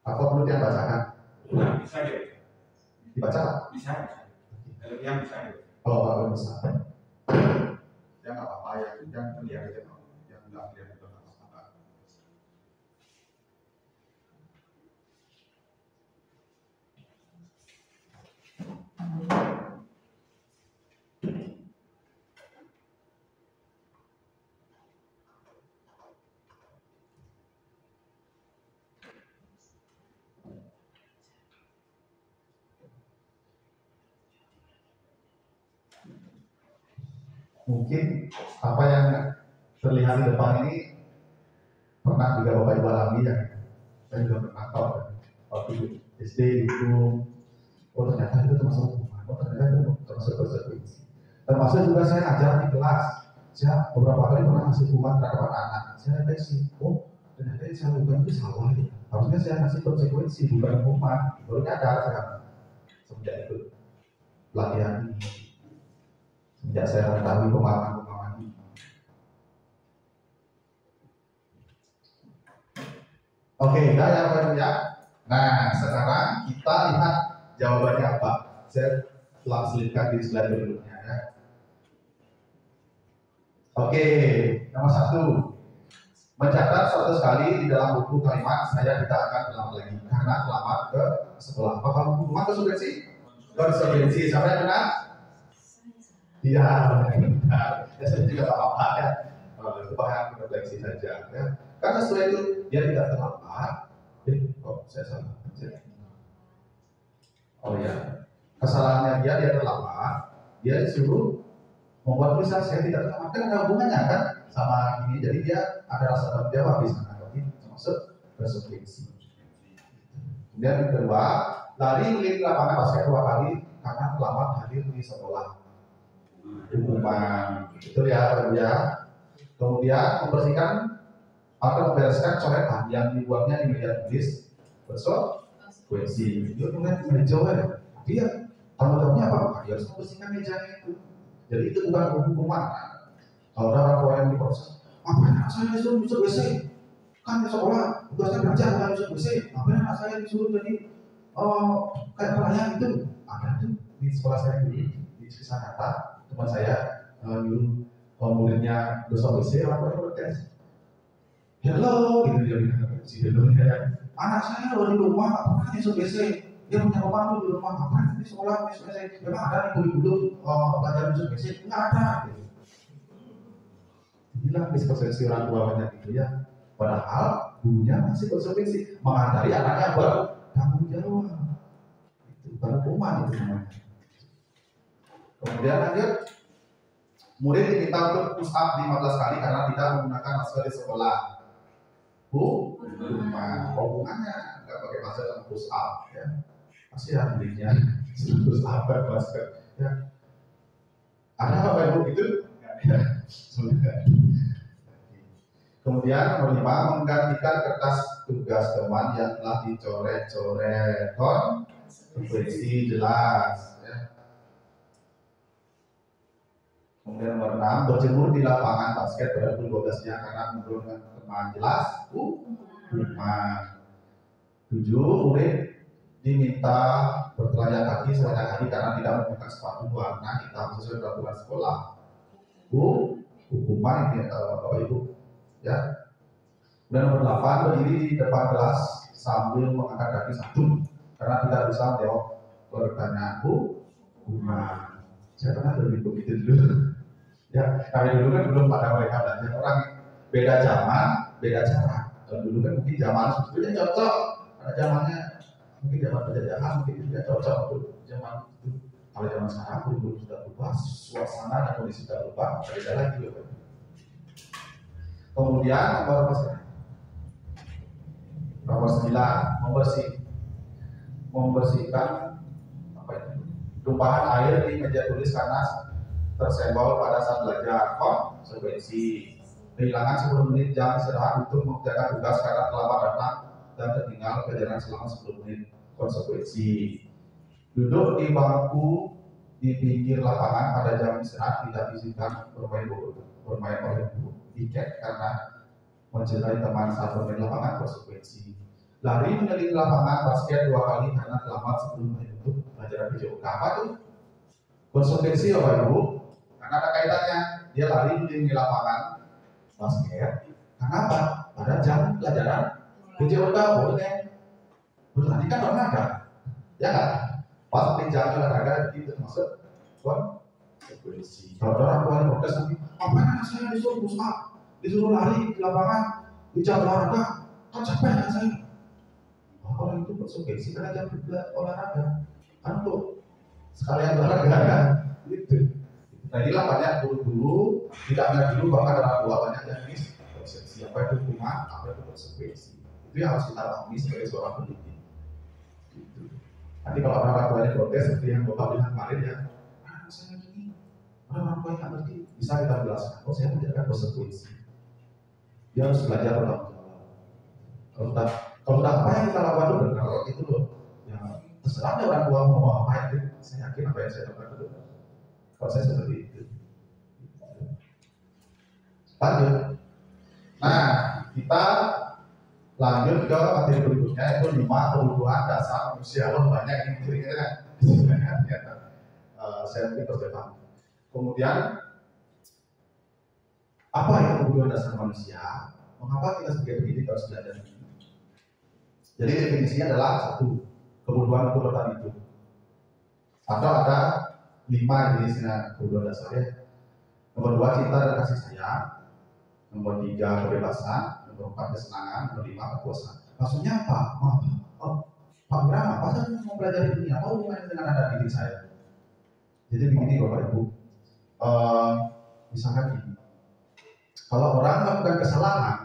Apa perlu yang bacakan? Bisa gitu. Dibaca? Bisa. Kalau yang bisa gitu. Kalau Bapak bisa, ya nggak apa-apa ya. Yang terlihat aja, yang nggak terlihat juga nggak apa-apa. Mungkin apa yang terlihat di depan ini pernah juga Bapak Ibu alami ya. Saya juga pernah tahu waktu SD itu, oh ternyata itu termasuk hukuman, oh ternyata itu termasuk konsekuensi. Termasuk juga saya ngajar di kelas, saya beberapa kali pernah ngasih hukuman terhadap anak-anak. Saya refleksi, oh ternyata yang saya lakukan itu salah ya. Harusnya saya ngasih konsekuensi bukan hukuman. Baru nyadar sekarang semenjak itu pelatihan ini. Sejak saya mengetahui pemahaman-pemahaman ini. Oke, udah ya Pak Ibu ya. Nah, sekarang kita lihat jawabannya apa. Saya telah selipkan di slide berikutnya ya. Oke, nomor 1. Mencatat 100 kali di dalam buku kalimat saya tidak akan terlambat lagi karena terlambat ke sekolah. Apakah hukuman konsekuensi? Konsekuensi. Siapa yang benar? Iya, benar. Ya, saya juga tak apa ya. Itu bahan refleksi saja. Ya. Karena setelah itu dia tidak terlambat. Oh, saya salah. Oh ya, kesalahannya dia terlambat. Dia disuruh membuat tulisan saya tidak terlambat. Kan ada hubungannya kan sama ini. Jadi dia ada rasa tanggung jawab di sana. Tapi termasuk konsekuensi. Kemudian yang kedua, lari melilit lapangan basket 2 kali karena terlambat hadir di sekolah. Hukuman, itu ya, ya. Kemudian membersihkan atau membereskan coretan yang dibuatnya di meja tulis konsekuensi. Itu kemudian meja ya. Tapi ya tanggung-tanggungannya apa? Dia harus membersihkan mejanya itu. Jadi itu bukan hukuman. Kalau ada orang tua yang diproses, apa anak saya disuruh nyusul WC? Kan di sekolah tugasnya belajar bukan nyusul WC. Apa anak saya disuruh jadi kayak pelayan itu? Ada tuh di sekolah saya dulu di kisah nyata teman saya nyuruh muridnya dosa WC, orang tua protes. Hello, gitu dia bilang si hello ya. Anak saya di rumah, apa pernah nyusul WC? Dia punya rumah di rumah, apa di sekolah nyusul WC? Memang ada nih kurikulum pelajaran nyusul WC? Enggak ada. Gitu. Inilah miskonsepsi orang tua banyak gitu ya. Padahal gurunya masih konsekuensi mengajari anaknya bertanggung jawab. Itu bukan hukuman itu namanya. Kemudian lanjut, murid diminta untuk push up 15 kali karena tidak menggunakan masker di sekolah. Hukuman, hubungannya nggak pakai masker dan push up ya. Kasihan muridnya push up masker ya. Ada apa ibu itu? Kemudian nomor 5, menggantikan kertas tugas teman yang telah dicoret-coret konsekuensi jelas ya. Kemudian nomor 6, berjemur di lapangan basket pada pukul 12 siang karena menurunkan teman jelas hukuman. 7, murid diminta bertelanjang kaki sebanyak kali karena tidak menggunakan sepatu warna hitam sesuai peraturan sekolah. Hukuman ini Bapak Ibu ya. Dan nomor 8, berdiri di depan kelas sambil mengangkat kaki satu karena tidak bisa menjawab pertanyaan hukuman. Saya pernah begitu dulu ya. Kami dulu kan belum pada mereka belajar orang beda zaman beda cara. Kalau dulu kan mungkin zaman sebetulnya cocok karena zamannya mungkin zaman penjajahan mungkin tidak cocok untuk zaman itu. Kalau zaman sekarang belum sudah berubah, suasana dan kondisi sudah berubah, beda lagi loh. Kemudian nomor 9, membersihkan tumpahan air di meja tulis karena tersenggol pada saat belajar. Konsekuensi kehilangan 10 menit jam istirahat untuk mengerjakan tugas karena terlambat datang dan tertinggal pelajaran selama 10 menit. Konsekuensi duduk di bangku di pinggir lapangan pada jam istirahat tidak diizinkan bermain oleh tiket karena mencederai teman saat bermain lapangan. Konsekuensi lari mengelilingi lapangan basket 2 kali karena terlambat 10 menit untuk pelajaran PJOK. Apa tuh? Konsekuensi Bapak Ibu, karena ada kaitannya. Dia lari mengelilingi lapangan basket karena apa? Pada jam pelajaran PJOK boleh berlari kan olahraga, ya kan? Pas di jam olahraga itu termasuk konsekuensi. Kalau orang tua yang protes nanti, apa anak saya disuruh push up, disuruh lari di lapangan di jam olahraga, kan capek kan saya. Orang itu konsekuensi karena jam olahraga, kan tuh sekalian olahraga kan, gitu. Nah inilah banyak guru-guru tidak ada dulu bahkan orang tua banyak yang konsekuensi apa itu hukuman, apa itu konsekuensi. Itu yang harus kita pahami sebagai seorang pendidik. Gitu. Nanti kalau orang tuanya protes seperti yang Bapak bilang kemarin ya, saya gini, orang tua yang ngerti bisa kita jelaskan. Oh saya menjalankan konsekuensi. Dia harus belajar bertanggung jawab. Kalau apa yang kita lakukan itu benar, itu loh. Ya terserah deh orang tua mau apa itu. Saya yakin apa yang saya lakukan itu benar. Kalau saya seperti itu. Lanjut. Nah kita lanjut ke materi berikutnya yaitu 5 kebutuhan dasar manusia. Loh banyak ini materinya kan. Saya mungkin percepat. Kemudian apa yang kebutuhan dasar manusia? Mengapa kita sebagai pendidik harus belajar ini? Jadi definisinya adalah 1, kebutuhan untuk bertahan hidup. Atau ada 5 jenisnya kebutuhan dasarnya. Nomor 2 cinta dan kasih sayang. Nomor 3 kebebasan. Nomor 4 kesenangan. Nomor 5 kepuasan. Maksudnya apa? Pak Brahma, apa saya mau belajar ini? Apa hubungannya dengan ada diri saya? Jadi begini Bapak Ibu, misalkan gini, kalau orang melakukan kesalahan,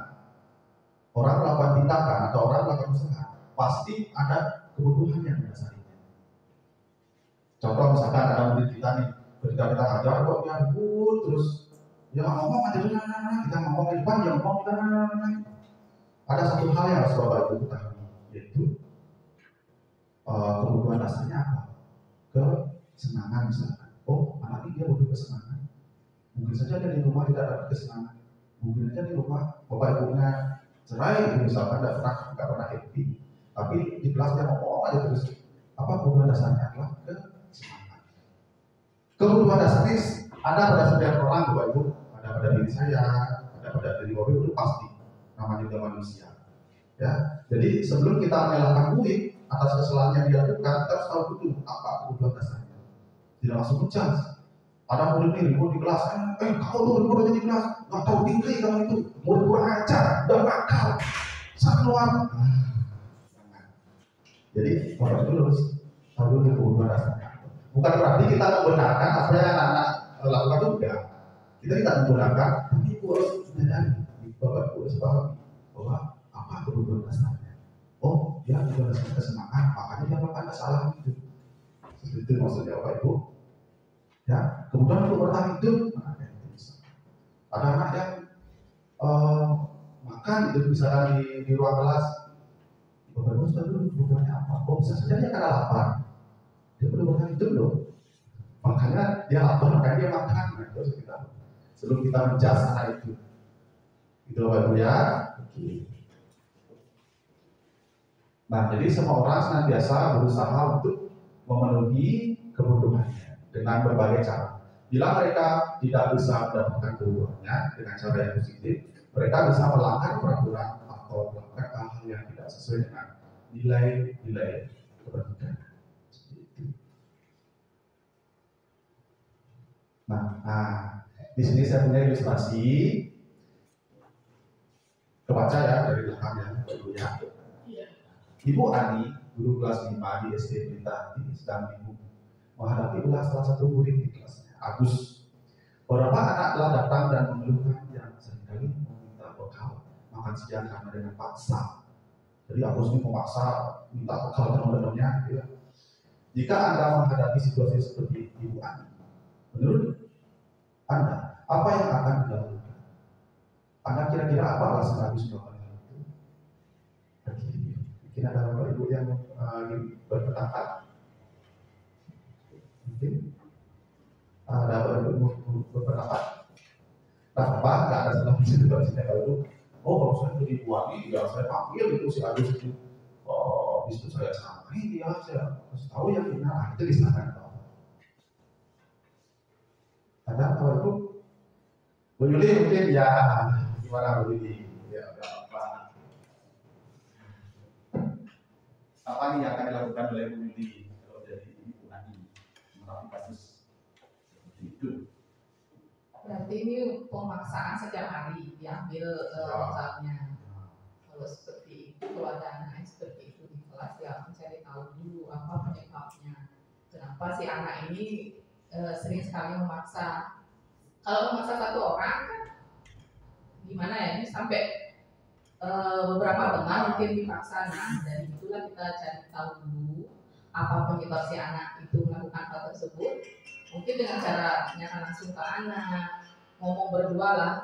orang melakukan tindakan atau orang melakukan kesalahan, pasti ada kebutuhan yang mendasarinya. Contoh misalkan ada murid kita nih, ketika kita ngajar kok dia ribut terus, Ya ngomong aja dulu, kita ngomong di depan, ya ngomong. Ada satu hal yang harus Bapak Ibu ketahui, yaitu kebutuhan dasarnya apa? Kesenangan misalkan. Oh, anak ini dia butuh kesenangan. Mungkin saja dia di rumah tidak dapat kesenangan. Mungkin saja di rumah Bapak Ibunya cerai, misalkan nggak pernah happy. Tapi di kelas dia ngomong aja terus. Apa kebutuhan dasarnya adalah kesenangan. Kebutuhan dasarnya ada pada setiap orang, Bapak Ibu. Ada pada diri saya, ada pada diri Bapak Ibu, itu pasti. Namanya juga manusia. Ya, jadi sebelum kita menyalahkan murid atas kesalahan yang dilakukan, kita harus tahu dulu apa kebutuhan dasarnya. Tidak langsung ngejudge. Ada murid ini ribut di kelas, kau tuh ribut aja di kelas, nggak tahu diri kamu itu, murid kurang ajar, udah nakal, saat keluar. Jadi Bapak Ibu harus tahu dulu kebutuhan dasarnya. Bukan berarti kita membenarkan apa yang anak-anak lakukan itu enggak. Kita tidak membenarkan, tapi Ibu harus menyadari, Bapak Ibu harus paham bahwa apa kebutuhan dasarnya. Oh, dia kebutuhan dasar kesenangan, makanya dia melakukan kesalahan itu. Seperti itu maksudnya Bapak Ibu. Ya, kemudian untuk bertahan hidup, ada anak yang makan itu misalkan di ruang kelas. Bapak Ibu sudah dulu kebutuhannya apa? Oh, bisa saja dia karena lapar. Dia perlu bertahan hidup loh. Makanya dia lapar, makanya dia makan. Nah, itu kita sebelum kita menjas anak itu. Itu Bapak Ibu ya. Oke. Nah, jadi semua orang senantiasa berusaha untuk memenuhi kebutuhannya dengan berbagai cara. Bila mereka tidak bisa mendapatkan kebutuhannya dengan cara yang positif, mereka bisa melanggar peraturan atau melakukan hal yang tidak sesuai dengan nilai-nilai kebajikan. Nah, di sini saya punya ilustrasi. Kebaca ya dari belakang ya. Ibu Ani, guru kelas 5 di SD Pelita ini sedang bingung menghadapi ulah salah satu murid di kelasnya, Agus. Beberapa anak telah datang dan mengeluhkan yang seringkali meminta bekal makan siang karena dengan paksa. Jadi Agus ini memaksa minta bekal teman-temannya. Ya. Jika Anda menghadapi situasi seperti Ibu Ani, menurut Anda apa yang akan dilakukan? Anda kira-kira apa alasan Agus melakukan hal itu? Mungkin ada Bapak Ibu yang berpendapat. Mungkin ada Bapak Ibu berpendapat. Nah, apa? Nggak ada salah di situ Bapak Ibu. Oh, kalau saya jadi Ibu Ani, ya saya panggil itu si Agus itu. Oh, di situ saya sampai dia, saya harus tahu yang benar. Itu di sana. Ada Bapak Ibu? Bu Yuli mungkin ya, gimana Bu Yuli? Ya, apa nih yang akan dilakukan oleh Bu Yuli kalau jadi Ibu Ani melalui kasus seperti itu? Berarti ini pemaksaan setiap hari diambil bekalnya. Kalau seperti itu, kalau ada anak yang seperti itu di kelas, ya mencari tahu dulu apa penyebabnya. Kenapa si anak ini sering sekali memaksa. Kalau memaksa satu orang kan gimana ya, ini sampai beberapa teman mungkin dipaksa. Nah, dari itulah kita cari tahu dulu apa penyebab si anak itu melakukan hal tersebut. Mungkin dengan cara tanyakan langsung ke anak, ngomong berdua lah.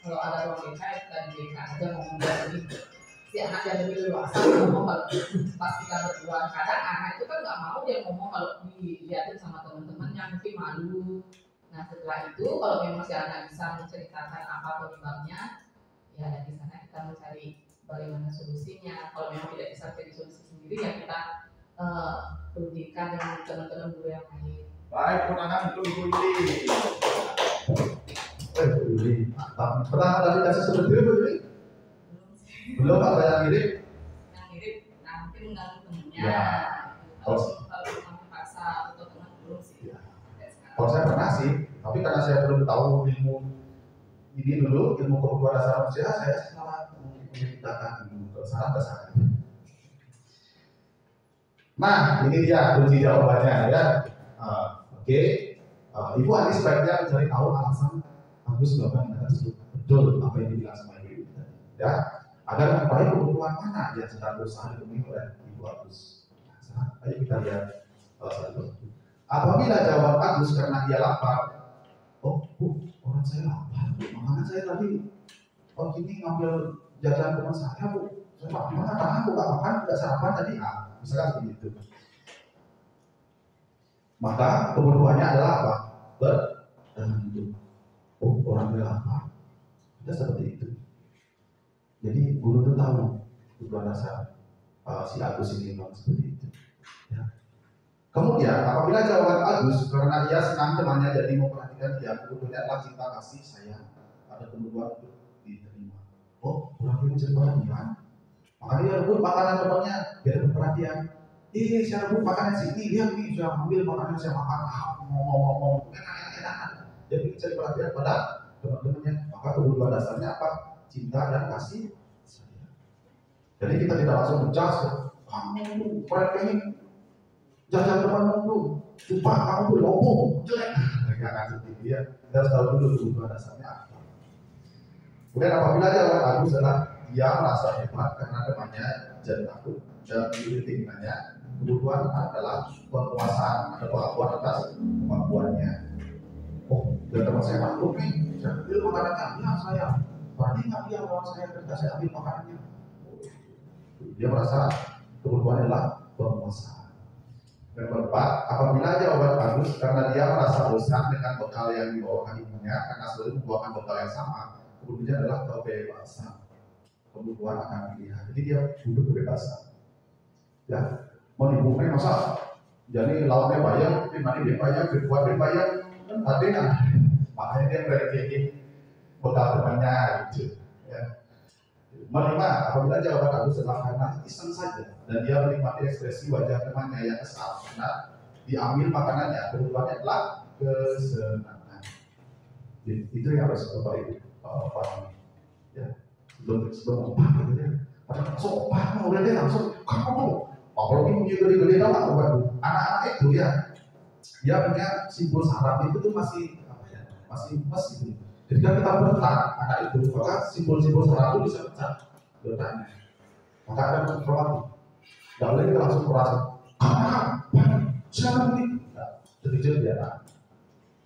Kalau ada ruang BK, kita di BK aja ngomong berdua. Si anak yang lebih leluasa ngomong kalau pas kita berdua. Kadang anak itu kan nggak mau dia ngomong kalau dilihatin sama teman-temannya, mungkin malu. Nah, setelah itu kalau memang si anak bisa menceritakan apa penyebabnya, ya dari sana kita mencari bagaimana solusinya. Kalau memang tidak bisa cari solusi sendiri, ya kita berikan dengan teman-teman guru yang lain. Baik, penangan untuk Ibu Yuli. Bu Yuli, mantap. Pernah tadi kasus seperti itu Bu Yuli? Belum, apa yang mirip? Yang mirip nanti mengganggu temennya. Ya. Kalau teman paksa atau teman belum sih. Ya. Kalau saya pernah sih, tapi karena saya belum tahu ilmu ini dulu, ilmu kebutuhan dasar manusia, saya salah menciptakan ilmu salah dasar. Nah, ini dia kunci jawabannya ya. Oke. Ibu Ani sebaiknya mencari tahu alasan Agus melakukan tindakan tersebut. Betul apa yang dibilang sama Ibu tadi. Ya, agar mengetahui kebutuhan mana yang sedang berusaha dipenuhi oleh Ibu Agus. Nah, ayo kita lihat salah satu. Apabila jawaban Agus karena dia lapar, oh Bu, orang saya lapar, makanya saya tadi gini ngambil jajan teman saya bu, saya gimana tahan bu, gak makan, gak sarapan tadi, misalkan begitu. Maka kebutuhannya adalah apa? Bertahan hidup. Orang dia lapar, kita seperti itu. Jadi guru itu tahu kebutuhan dasar si Agus ini memang seperti itu. Ya. Kemudian apabila jawaban Agus karena dia senang temannya jadi memperhatikan dia, kebutuhannya adalah cinta kasih sayang, ada kebutuhan untuk diterima. Orang ini mencari perhatian, makanya dia rebut makanan temannya, dia dapat perhatian. Saya rebut makanan sini, dia ini sudah ambil makanan saya makan, ngomong enak. Dia ingin cari perhatian pada teman-temannya, maka kebutuhan dasarnya apa? Cinta dan kasih sayang. Jadi kita tidak langsung menjudge, kamu pengen jajan temanmu tuh, lupa kamu tuh lombong, jelek. Mereka akan seperti dia. Kita harus tahu dulu kebutuhan dasarnya apa. Kemudian apabila jawaban Agus adalah dia merasa hebat karena temannya jadi takut dan pimpinannya, kebutuhan adalah kekuasaan atau pengakuan atas kemampuannya. Dan teman saya takut nih, saya ambil makanannya, ya saya. Berarti nggak dia orang saya ketika saya ambil makanannya. Dia merasa kebutuhannya adalah penguasaan. Dan keempat, apabila jawaban Agus karena dia merasa bosan dengan bekal yang dibawakan ibunya karena selalu membawakan bekal yang sama, kebutuhannya adalah kebebasan. Kebutuhan akan dilihat. Jadi dia butuh kebebasan. Ya, mau dibuka masa jadi lautnya bayang, pribadi dia bayang, berbuat dia bayang, kan tadi kan, makanya dia berpikir bekal temannya gitu. Ya. Melima, apabila jawaban Agus adalah karena iseng saja dan dia menikmati ekspresi wajah temannya yang kesal karena diambil makanannya, kebutuhannya adalah kesenangan. Itu yang harus Bapak Ibu pahami. Ya, sebelum opak gitu ya. Padahal langsung opak, udah dia langsung kamu tuh. Apalagi punya gede-gede tau nggak Bapak Ibu? Anak-anak itu ya, dia punya simbol saraf itu tuh masih apa ya? Masih gitu. Ketika kita bertak anak itu, maka simbol-simbol saraf itu bisa pecah bertaknya. Maka ada kontrol. Tidak boleh kita langsung merasa, siapa ini? Terkejut dia tak.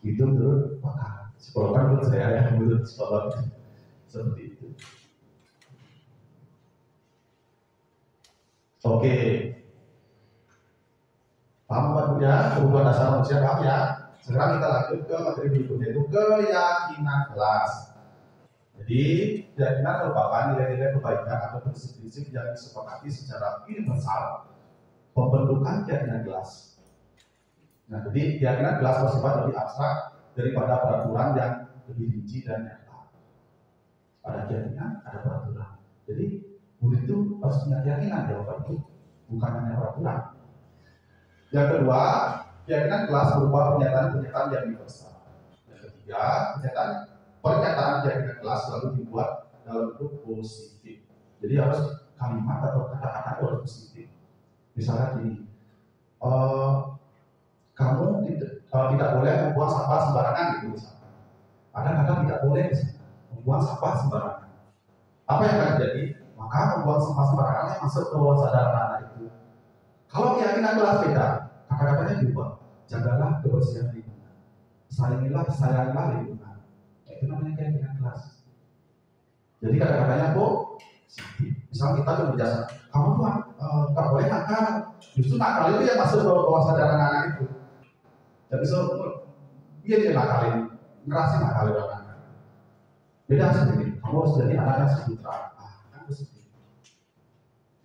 Itu terus maka psikolog kan menurut saya yang menurut psikolog seperti itu. Oke. Paham Pak Buya? Kebutuhan dasar manusia paham ya? Sekarang kita lanjut ke materi berikutnya, itu keyakinan kelas. Jadi keyakinan merupakan nilai-nilai kebaikan atau prinsip-prinsip yang disepakati secara universal pembentukan keyakinan kelas. Nah, jadi keyakinan kelas bersifat lebih abstrak daripada peraturan yang lebih rinci dan nyata. Ada keyakinan, ada peraturan. Jadi murid itu harus punya keyakinan ya Bapak Ibu, bukan hanya peraturan. Yang kedua, keyakinan kelas berupa pernyataan-pernyataan yang universal. Yang ketiga, pernyataan keyakinan kelas selalu dibuat dalam bentuk positif. Jadi harus kalimat atau kata-kata itu harus positif. Misalnya gini, kamu tidak boleh membuang sampah sembarangan gitu misalnya. Ada kata tidak boleh membuang sampah sembarangan. Apa yang akan terjadi? Maka membuang sampah sembarangan yang masuk ke bawah sadar anak itu. Kalau keyakinan kelas beda, kata-katanya diubah. Jagalah kebersihan lingkungan. Sayangilah lingkungan. Itu namanya keyakinan kelas. Jadi kata-katanya misalnya kita tuh berjasa, kamu tuh nggak boleh nakal. Justru nakal itu yang masuk ke bawah sadar anak itu. Jadi dia nakalin, ngerasin nakalin anak. Beda sendiri. Kamu harus jadi anak yang sejahtera. Kan seperti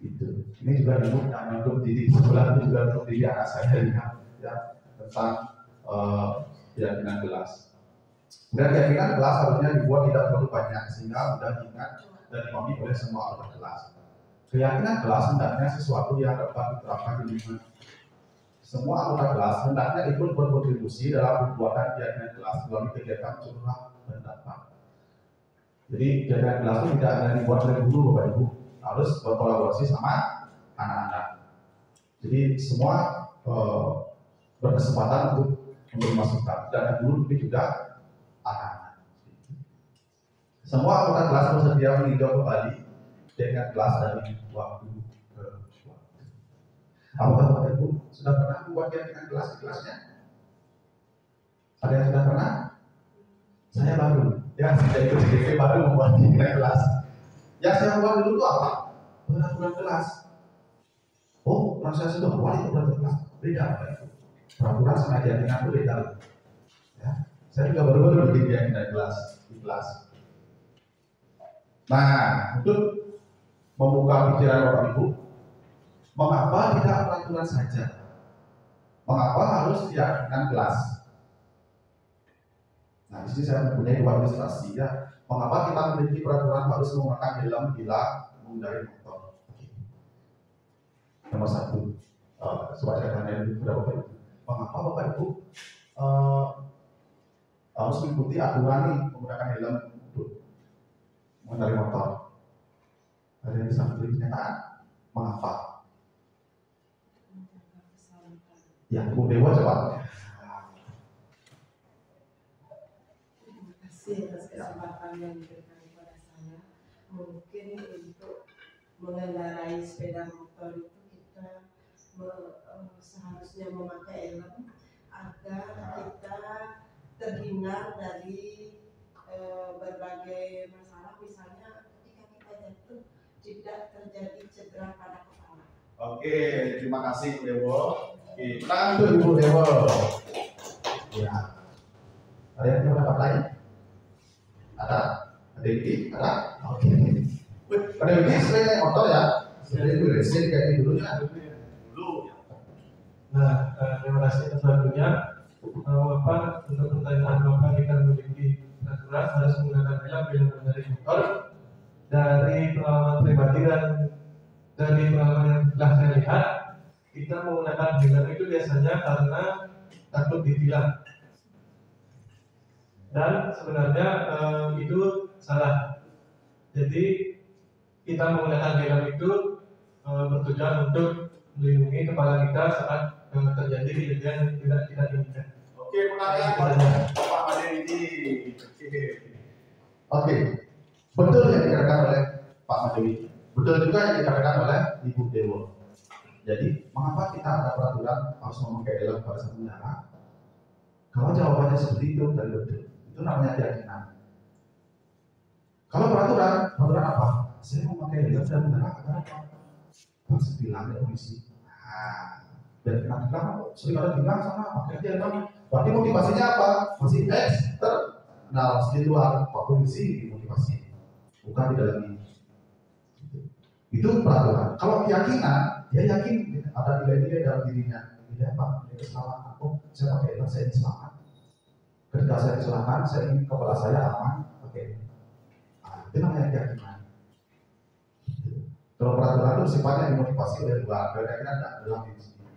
itu. Ini juga untuk diri sebelah itu juga untuk diri anak saya ya tentang keyakinan kelas. Dan keyakinan kelas harusnya dibuat tidak terlalu banyak sehingga mudah diingat dan dipahami oleh semua anggota kelas. Keyakinan kelas hendaknya sesuatu yang dapat diterapkan di lingkungan. Semua anggota kelas hendaknya ikut berkontribusi dalam pembuatan keyakinan kelas melalui kegiatan curhat pendapat. Jadi keyakinan kelas itu tidak hanya dibuat oleh guru Bapak Ibu, harus berkolaborasi sama anak-anak. Jadi semua berkesempatan untuk memberi masukan dan guru tapi juga anak-anak. Semua anggota kelas bersedia meninjau kembali keyakinan kelas dari waktu ke waktu. Apakah Bapak Ibu sudah pernah membuat keyakinan kelas di kelasnya? Ada yang sudah pernah? Saya baru, ya saya ikut CGP baru membuat keyakinan kelas. Yang saya buat dulu itu apa? Peraturan kelas. Oh, saya sudah buat itu peraturan kelas. Beda apa itu? Peraturan sama keyakinan itu beda. Ya, saya juga baru bikin keyakinan kelas di kelas. Nah, untuk membuka pikiran Bapak Ibu, mengapa tidak peraturan saja? Mengapa harus keyakinan kelas? Nah, di sini saya mempunyai dua ilustrasi ya. Mengapa kita memiliki peraturan harus menggunakan helm bila mengendarai motor? Nomor satu, coba saya tanya dulu kepada Bapak Ibu. Mengapa Bapak Ibu harus mengikuti aturan nih menggunakan helm untuk mengendarai motor? Ada yang bisa memberi pernyataan? Mengapa? Ya, Bu Dewa coba. Terima kasih atas kesempatan yang diberikan kepada saya. Mungkin untuk mengendarai sepeda motor itu kita seharusnya memakai helm agar kita terhindar dari berbagai masalah, misalnya ketika kita jatuh tidak terjadi cedera pada kepala. Oke, terima kasih Bu Dewo. Oke, lanjut Bu Dewo. Ya, ada yang mau dapat lain? Ada? Ada ini? Ada? Oke. Ada ini sering naik motor ya? Sering racing kayak ini dulunya. Dulu. Nah, terima kasih atas waktunya. Bapak, untuk pertanyaan Bapak, kita memiliki peraturan harus menggunakan helm bila mengendarai motor. Dari pengalaman pribadi dan dari pengalaman yang telah saya lihat, kita menggunakan helm itu biasanya karena takut ditilang. Dan sebenarnya itu salah. Jadi kita menggunakan helm itu bertujuan untuk melindungi kepala kita saat terjadi kejadian yang tidak kita inginkan. Oke, pertanyaan Pak Made ini. Oke, betul yang dikatakan oleh Pak Made. Betul juga yang dikatakan oleh Ibu Dewo. Jadi, mengapa kita ada peraturan harus memakai helm pada saat mengendarai? Kalau jawabannya seperti itu dan betul, itu namanya keyakinan. Kalau peraturan apa? Saya memakai helm dan mengendarai karena apa? Masih bilang ya polisi. Nah, dan kenapa sering ada bilang sama pakai helm? Berarti motivasinya apa? Masih eksternal di luar Pak polisi motivasi, bukan di dalam ini. Itu peraturan. Kalau keyakinan, dia yakin ada nilai-nilai dalam dirinya. Nilai apa? Nilai keselamatan. Oh, saya pakai helm, saya ingin selamat. Ketika saya kecelakaan, saya ingin kepala saya aman. Oke. Nah, itu namanya keyakinan. Kalau peraturan itu sifatnya dimotivasi oleh luar, keyakinan tidak dalam diri sendiri.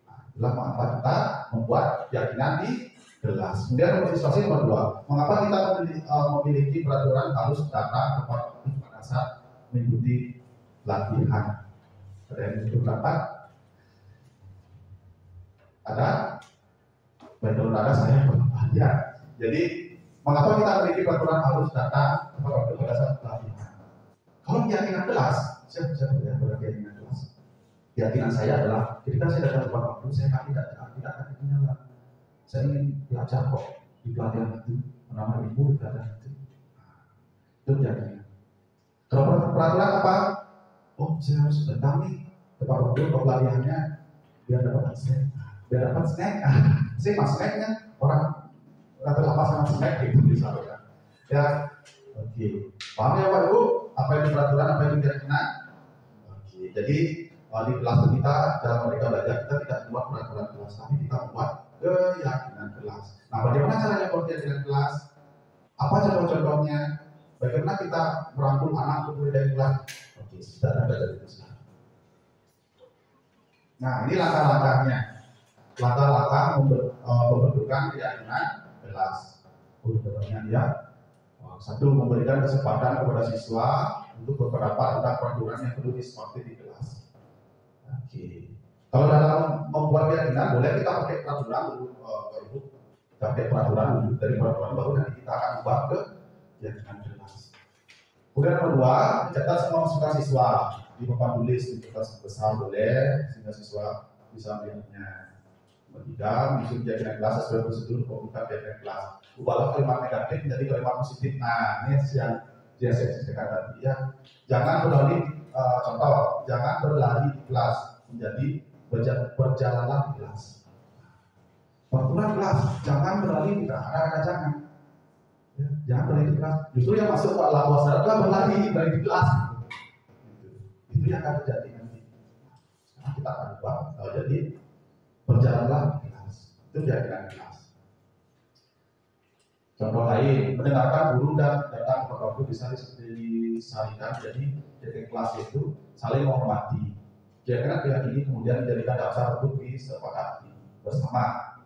Nah, itulah mengapa kita membuat keyakinan di kelas. Kemudian motivasi nomor 2, mengapa kita memiliki peraturan harus datang pada saat mengikuti latihan. Ada yang itu dapat? Ada? Baik, kalau ada saya ya. Jadi mengapa kita memiliki peraturan harus datang pada saat latihan? Kalau keyakinan kelas, saya bisa melihat pada keyakinan kelas. Keyakinan saya adalah ketika saya datang ke waktu, saya tidak akan ketinggalan. Saya ingin belajar kok di pelatihan itu, menamai ibu di pelatihan itu. Itu keyakinan. Kalau peraturan apa? Oh, saya harus datang nih tepat waktu untuk pelatihannya biar dapat snack. Biar dapat snack, saya mas snacknya orang kata apa sama snack itu misalnya. Ya, oke. Paham ya Pak Ibu? Apa itu peraturan, apa itu keyakinan? Oke. Jadi di kelas kita dalam mereka belajar kita tidak membuat peraturan kelas, tapi kita membuat keyakinan kelas. Nah, bagaimana caranya membuat keyakinan kelas? Apa contoh-contohnya? Bagaimana kita merangkul anak untuk mulai dari kelas? Oke, sudah ada dari itu sekarang. Nah, ini langkah-langkahnya. Langkah-langkah membentukkan keyakinan kelas. Contohnya ya. Satu, memberikan kesempatan kepada siswa untuk berpendapat tentang peraturan yang perlu disepakati di kelas. Oke. Kalau dalam membuat keyakinan, boleh kita pakai peraturan dulu, kita pakai peraturan dulu. Dari peraturan baru nanti kita akan ubah ke keyakinan kelas. Kemudian nomor 2, mencatat semua masukan siswa di papan tulis di kertas besar boleh, sehingga siswa bisa melihatnya. Nomor 3, menyusun keyakinan kelas sesuai prosedur pembukaan keyakinan kelas. ubahlah kalimat negatif menjadi kalimat positif. Nah, ini yang saya ceritakan tadi ya. Jangan berlari, contoh, jangan berlari di kelas menjadi berjalanlah di kelas. Peraturan kelas, jangan berlari di kelas, ada jangan. Ya, jangan berlari di kelas. Justru yang masuk ke alam bawah sadar adalah berlari di kelas. Itu yang akan terjadi nanti. Sekarang kita akan ubah, jadi berjalanlah di kelas. Itu keyakinan kelas. Contoh lain, mendengarkan guru dan datang kepada guru bisa disarikan. Jadi kelas itu saling menghormati. Keyakinan ini kemudian dijadikan dasar untuk disepakati bersama.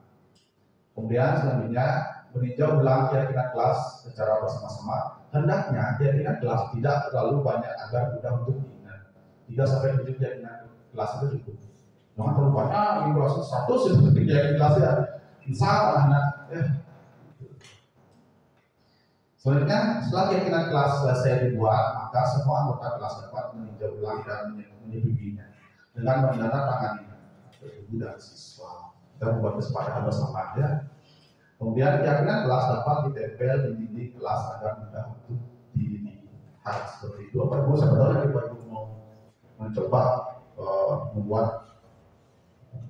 Kemudian selanjutnya meninjau ulang keyakinan kelas secara bersama-sama. Hendaknya keyakinan kelas tidak terlalu banyak agar mudah untuk diingat. 3-7 keyakinan kelas itu cukup. Jangan terlalu banyak, ini kelas 100 seperti keyakinan kelas ya. Bisa anak ya. Selanjutnya, setelah keyakinan kelas selesai dibuat, maka semua anggota kelas dapat meninjau ulang dan menyetujuinya dengan menandatanganinya. Guru dan siswa. Kita membuat kesepakatan bersama ya. Kemudian keyakinan kelas dapat ditempel di dinding kelas agar mudah untuk dilihat seperti itu. Bapak Ibu, sebenarnya Bapak Ibu mau mencoba membuat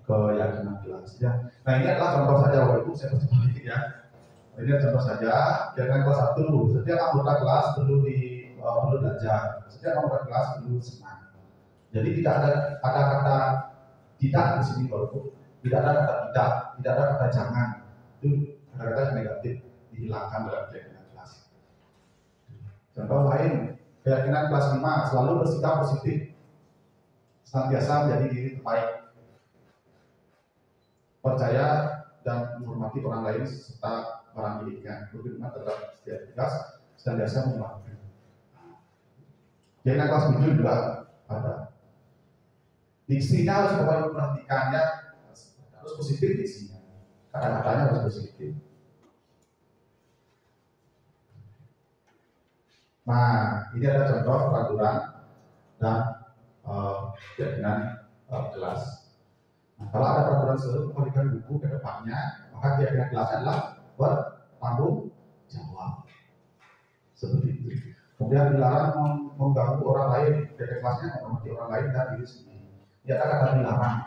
keyakinan kelas ya. Nah ini adalah contoh saja Bapak Ibu, saya percepat ya. Ini contoh saja, keyakinan kelas 1, setiap anggota kelas perlu belajar, setiap anggota kelas perlu senang. Jadi tidak ada kata tidak di sini Bapak Ibu. Tidak ada kata tidak ada kata jangan. Itu kata-kata yang negatif dihilangkan dalam keyakinan kelas. Contoh lain, keyakinan kelas 5 selalu bersikap positif, senantiasa menjadi diri terbaik, percaya dan menghormati orang lain serta orang miliknya, berkhidmat terhadap setiap tugas, senantiasa membantu. Keyakinan kelas 7 juga ada. Diksinya harus Bapak perhatikan ya. Harus positif diksinya, kata-katanya harus positif. Nah, ini ada contoh peraturan dan keyakinan kelas. Nah, kalau ada peraturan seluruh kembalikan buku ke depannya, maka keyakinan kelasnya adalah bertanggung jawab. Seperti itu. Kemudian dilarang mengganggu orang lain, keyakinan kelasnya menghormati orang lain dan diri sendiri. Ya kata-kata dilarang.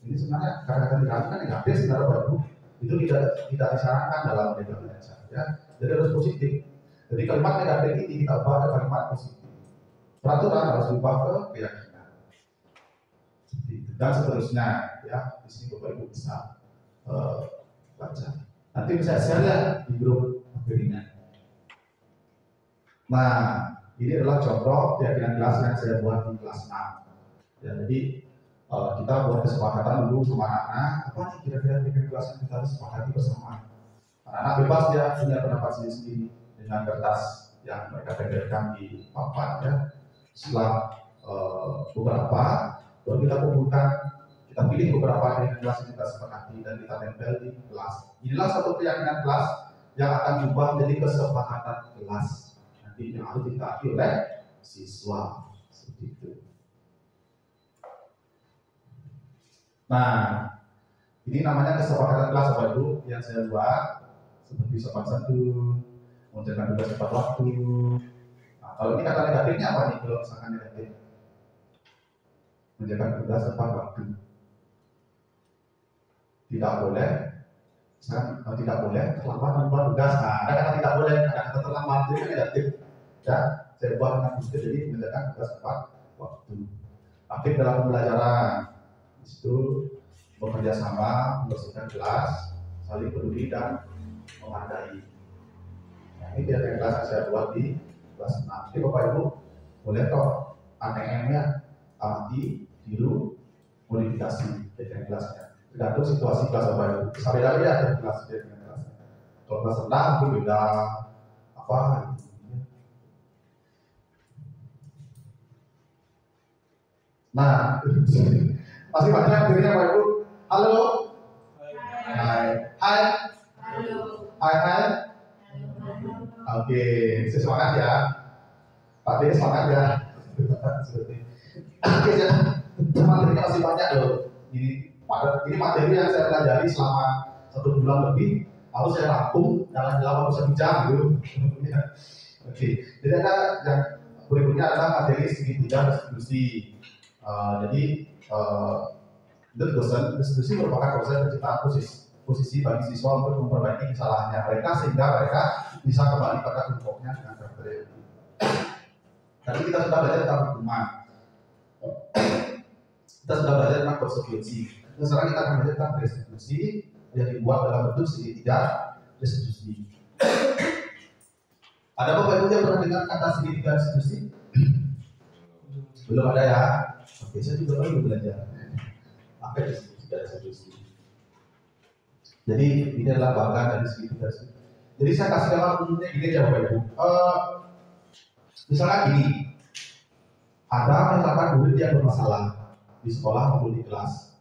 Ini sebenarnya kata-kata dilarang kan negatif sebenarnya Bapak Ibu. Itu tidak disarankan dalam menjaga belajar ya. Jadi harus positif. Jadi kalimat negatif ini kita ubah ke kalimat positif. Peraturan harus diubah ke keyakinan. Dan seterusnya ya. Di sini Bapak Ibu bisa baca. Nanti bisa share ya di grup materinya. Nah, ini adalah contoh keyakinan kelas yang saya buat di kelas 6. Ya, jadi kita buat kesepakatan dulu sama anak-anak, apa nih kira-kira keyakinan kelas yang kita harus sepakati bersama. Anak-anak bebas dia punya pendapat sendiri dengan kertas yang mereka tempelkan di papan ya. Setelah beberapa, baru kita kumpulkan, kita pilih beberapa keyakinan kelas yang kita sepakati dan kita tempel di kelas. Inilah satu keyakinan kelas yang akan diubah menjadi kesepakatan kelas. Nanti yang harus ditaati oleh siswa seperti itu. Nah, ini namanya kesepakatan kelas Bapak Ibu yang saya buat seperti sopan santun, mengerjakan tugas tepat waktu. Nah, kalau ini kata negatifnya apa nih kalau misalkan negatif? Mengerjakan tugas tepat waktu. Tidak boleh, tidak boleh terlambat membuat tugas. Nah, ada kata tidak boleh, ada kata terlambat, itu negatif. Ya, saya buat dengan positif jadi mengerjakan tugas tepat waktu. Aktif dalam pembelajaran. Itu bekerja sama, membersihkan kelas, saling peduli dan menghargai. Nah, ini keyakinan kelas yang saya buat di kelas 6. Jadi Bapak Ibu boleh kok ATM-nya amati, tiru, modifikasi keyakinan kelasnya. Tergantung situasi kelas Bapak Ibu. Bisa beda ya kelas keyakinan kelasnya. Kalau kelas rendah mungkin beda apa gitu. Nah, masih banyak dirinya Bapak Ibu. Halo. Hai. Hai. Halo. Hai. Oke, semangat ya. Pak D semangat ya. Oke, materinya masih banyak loh. Ini materi yang saya pelajari selama 1 bulan lebih. harus saya rangkum dalam 1 jam gitu. Oke, jadi ada yang berikutnya adalah materi segitiga restitusi. Jadi itu restitusi merupakan proses penciptaan posisi bagi siswa untuk memperbaiki kesalahannya mereka sehingga mereka bisa kembali pada kelompoknya dengan karakter yang baik. Tadi kita sudah belajar tentang hukuman, kita sudah belajar tentang konsekuensi. Sekarang kita akan belajar tentang restitusi yang dibuat dalam bentuk segitiga restitusi. Ada Bapak Ibu yang pernah dengar kata segitiga restitusi? Belum ada ya? Oke, saya juga baru belajar. Apa itu segitiga restitusi? Jadi ini adalah bagian dari segitiga restitusi. Jadi saya kasih gambar umumnya gini ya Bapak Ibu. Misalnya gini, ada misalkan murid yang bermasalah di sekolah maupun di kelas.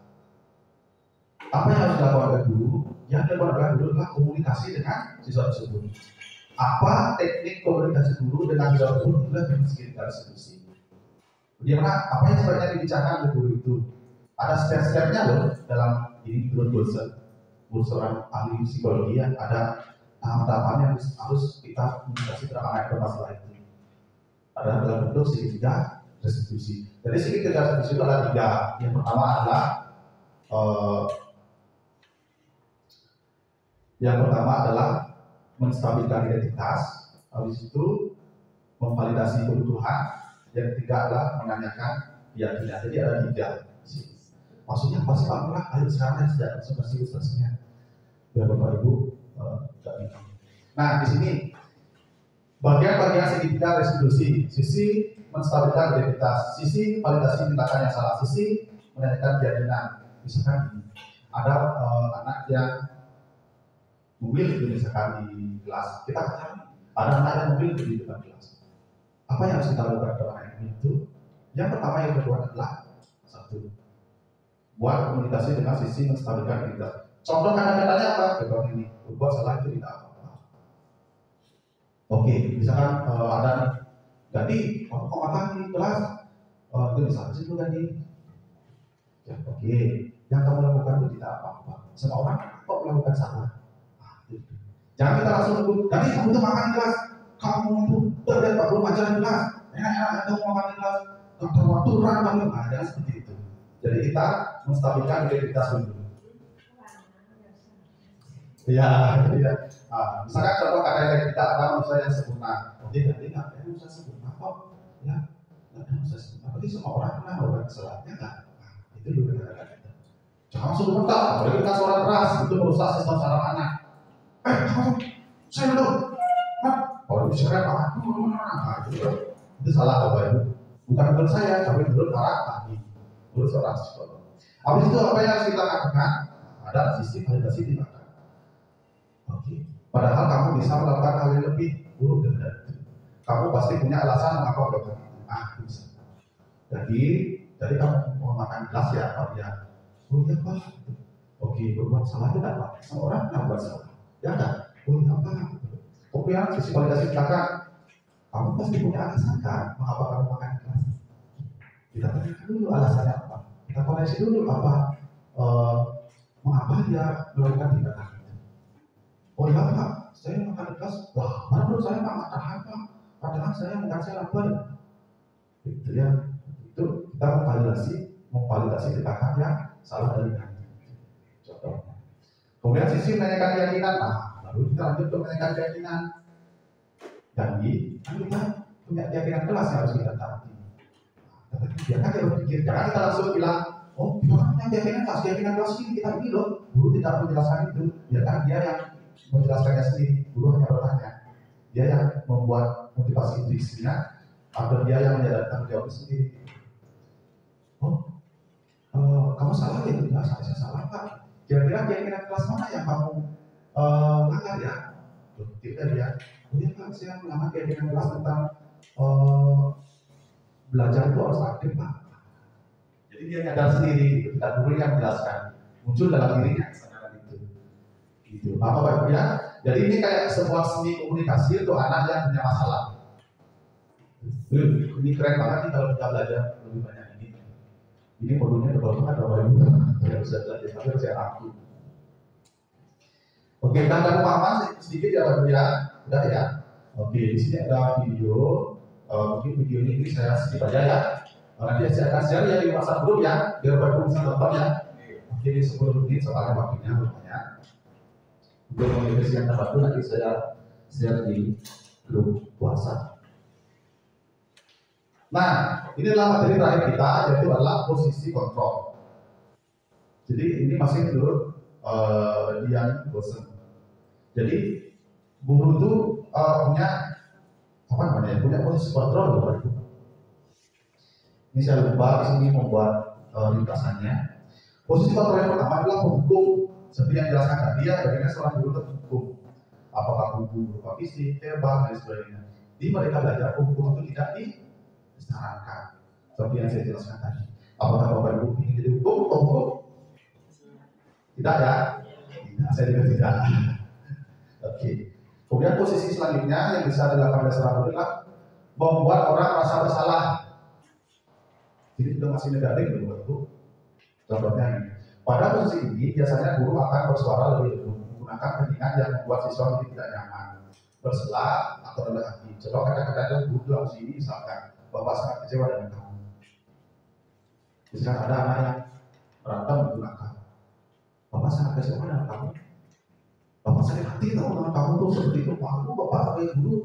Apa yang harus dilakukan guru? Yang dilakukan oleh guru adalah komunikasi dengan siswa tersebut. Apa teknik komunikasi guru dengan siswa tersebut? Itulah yang segitiga restitusi. Bagaimana? Apa yang sebenarnya dibicarakan oleh guru itu? Ada step-stepnya loh dalam ini menurut seorang ahli psikologi yang ada tahap-tahapan yang harus kita komunikasi terhadap anak masalah itu. Adalah dalam bentuk segitiga restitusi. Jadi segitiga restitusi itu ada 3. Yang pertama adalah menstabilkan identitas, habis itu memvalidasi kebutuhan, yang ketiga adalah menanyakan keyakinan. Jadi ada 3. Maksudnya apa sih Pak Lurah? Ayo sekarang sejak ilustrasinya biar Bapak Ibu tidak bingung. Nah di sini bagian-bagian segitiga restitusi, sisi menstabilkan identitas, sisi validasi tindakan yang salah, sisi menanyakan keyakinan. Misalkan ada anak yang memilih misalkan di kelas, kita katakan ada anak yang memilih di depan kelas. Apa yang harus kita lakukan pada anak itu? Yang pertama yang kedua adalah 1, buat komunikasi dengan sisi menstabilkan identitas. Contoh kata-katanya apa? Contoh ini, berbuat salah itu tidak apa-apa. Oke, misalkan ada nih, jadi kamu kok makan di kelas, itu bisa sih itu tadi. Ya, oke, yang kamu lakukan itu tidak apa-apa. Semua orang kok melakukan salah. Jangan kita langsung sebut, jadi kamu tuh makan di kelas, kamu itu terlihat Pak belum ajar di kelas, enak-enak kamu makan di kelas, kamu aturan kamu, jangan seperti itu. Jadi kita menstabilkan identitas dulu. Ya. Misalkan contoh kata yang kita ada manusia yang sempurna, jadi nggak ada manusia sempurna kok, ya, nggak ada manusia sempurna. Berarti semua orang pernah melakukan kesalahannya nggak? Itu dulu kata-kata kita. Jangan langsung bentak, apalagi kita suara keras, itu merusak sistem saraf anak. Kamu, saya dulu. Kalau bicara apa? Itu salah Bapak Ibu. Bukan menurut saya, tapi menurut para ahli, menurut seorang psikolog. Habis itu apa yang harus kita lakukan? Ada sisi validasi tindakan. Oke. Padahal kamu bisa melakukan hal yang lebih buruk daripada itu. Kamu pasti punya alasan mengapa melakukan itu. Bisa. Jadi kamu mau makan gelas ya, Pak ya. Oh iya Pak. Oke, berbuat salah tidak Pak? Semua orang pernah berbuat salah. Ya enggak? Oh iya Pak. Kemudian sisi validasi tindakan. Kamu pasti punya alasan kan mengapa kamu makan gelas. Kita tanyakan dulu alasannya apa. Kita koreksi dulu mengapa dia melakukan tindakan itu. Oh iya Pak, saya makan di kelas. Wah, mana menurut saya Pak makan Pak. Padahal saya makan saya lapar. Itu ya, itu kita memvalidasi tindakan yang salah dari kami. Contohnya. Kemudian sisi menanyakan keyakinan. Lalu kita lanjut ke menanyakan keyakinan. Jadi, kan kita punya keyakinan kelas yang harus kita taati. Biarkan dia berpikir, jangan kita langsung bilang, oh kita punya keyakinan kelas ini, kita ini loh. Guru tidak menjelaskan itu, biarkan dia yang menjelaskannya sendiri. Guru hanya bertanya, dia yang membuat motivasi intriksinya, atau dia yang menyadarkan jawab sendiri. Kamu salah ya? Enggak, saya salah Pak. Kira-kira keyakinan kelas mana yang kamu langgar ya? Tidak dia. Kemudian Pak, saya melanggar keyakinan kelas tentang belajar itu harus aktif Pak. Jadi dia nyadar sendiri, tidak guru yang menjelaskan, muncul dalam dirinya kesadaran itu. Gitu. Apa Pak Ibu ya? Jadi ini kayak sebuah seni komunikasi untuk anak yang punya masalah. Ini keren banget nih kalau kita belajar lebih banyak ini. Ini modulnya tebal banget Bapak Ibu. Saya bisa belajar, tapi saya rangkum. Oke, kita ada pemahaman sedikit ya Bapak ya, udah ya. Oke, di sini ada video, mungkin video ini saya skip aja ya. Nanti saya akan share ya di WhatsApp grup ya, biar Bapak Ibu bisa nonton ya. Oke, 10 menit soalnya waktunya lumayan. Untuk mengisi yang terbaru nanti saya share di grup WhatsApp. Nah, inilah materi terakhir kita, yaitu adalah posisi kontrol. Jadi ini masih menurut Dian Bosen. Jadi guru itu punya apa namanya? Punya posisi kontrol Bapak Ibu. Ini saya lupa di sini membuat lintasannya. Posisi kontrol yang pertama adalah penghukum. Seperti yang dijelaskan tadi ya, bagaimana seorang guru terhukum. Apakah guru berupa fisik, verbal, dan sebagainya. Di mereka belajar hukum itu tidak disarankan. Seperti yang saya jelaskan tadi. Apakah Bapak Ibu ingin jadi hukum? Tidak ya? Tidak, saya juga tidak. Oke. Kemudian posisi selanjutnya yang bisa dilakukan oleh seorang guru adalah membuat orang merasa bersalah. Jadi itu masih negatif ya Bapak Ibu. Contohnya ini. Pada posisi ini biasanya guru akan bersuara lebih dulu menggunakan keningan yang membuat siswa menjadi tidak nyaman, berselah atau rendah hati. Contoh kadang-kadang guru dalam sini misalkan Bapak sangat kecewa dengan kamu. Misalkan ada anak yang berantem menggunakan Bapak sangat kecewa dengan kamu. Bapak sakit hati tahu dengan kamu tuh seperti itu. Malu Bapak sebagai guru.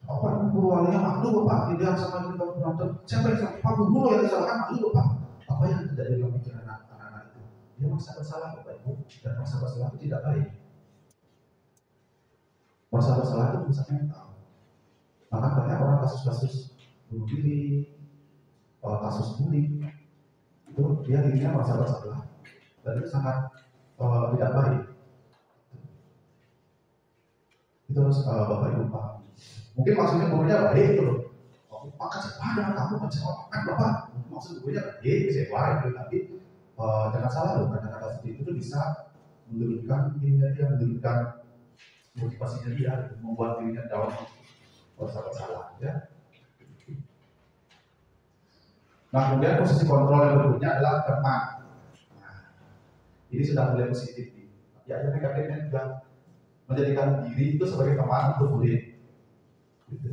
Apa guru walinya malu Bapak tidak sama kita berantem. Siapa yang salah? Pak guru yang disalahkan malu Bapak. Apa yang terjadi dalam pikiran anak-anak itu? Dia merasa bersalah Bapak Ibu, dan merasa bersalah itu tidak baik. Merasa bersalah itu rusak mental. Maka banyak orang kasus-kasus bunuh diri, kasus bullying, itu dia dirinya merasa bersalah, dan itu sangat tidak baik. Itu harus Bapak Ibu paham. Mungkin maksudnya gurunya baik itu loh. Maka sepadan kamu kecewakan Bapak. Maksud gurunya baik, kecewa itu, tapi jangan salah loh, kata-kata seperti itu tuh bisa menurunkan dirinya dia, menurunkan motivasinya dia, membuat dirinya dalam bersalah ya. Nah, kemudian posisi kontrol yang berikutnya adalah teman. Nah, ini sudah mulai positif nih. Ya, yang negatifnya juga menjadikan diri itu sebagai teman untuk murid. Gitu.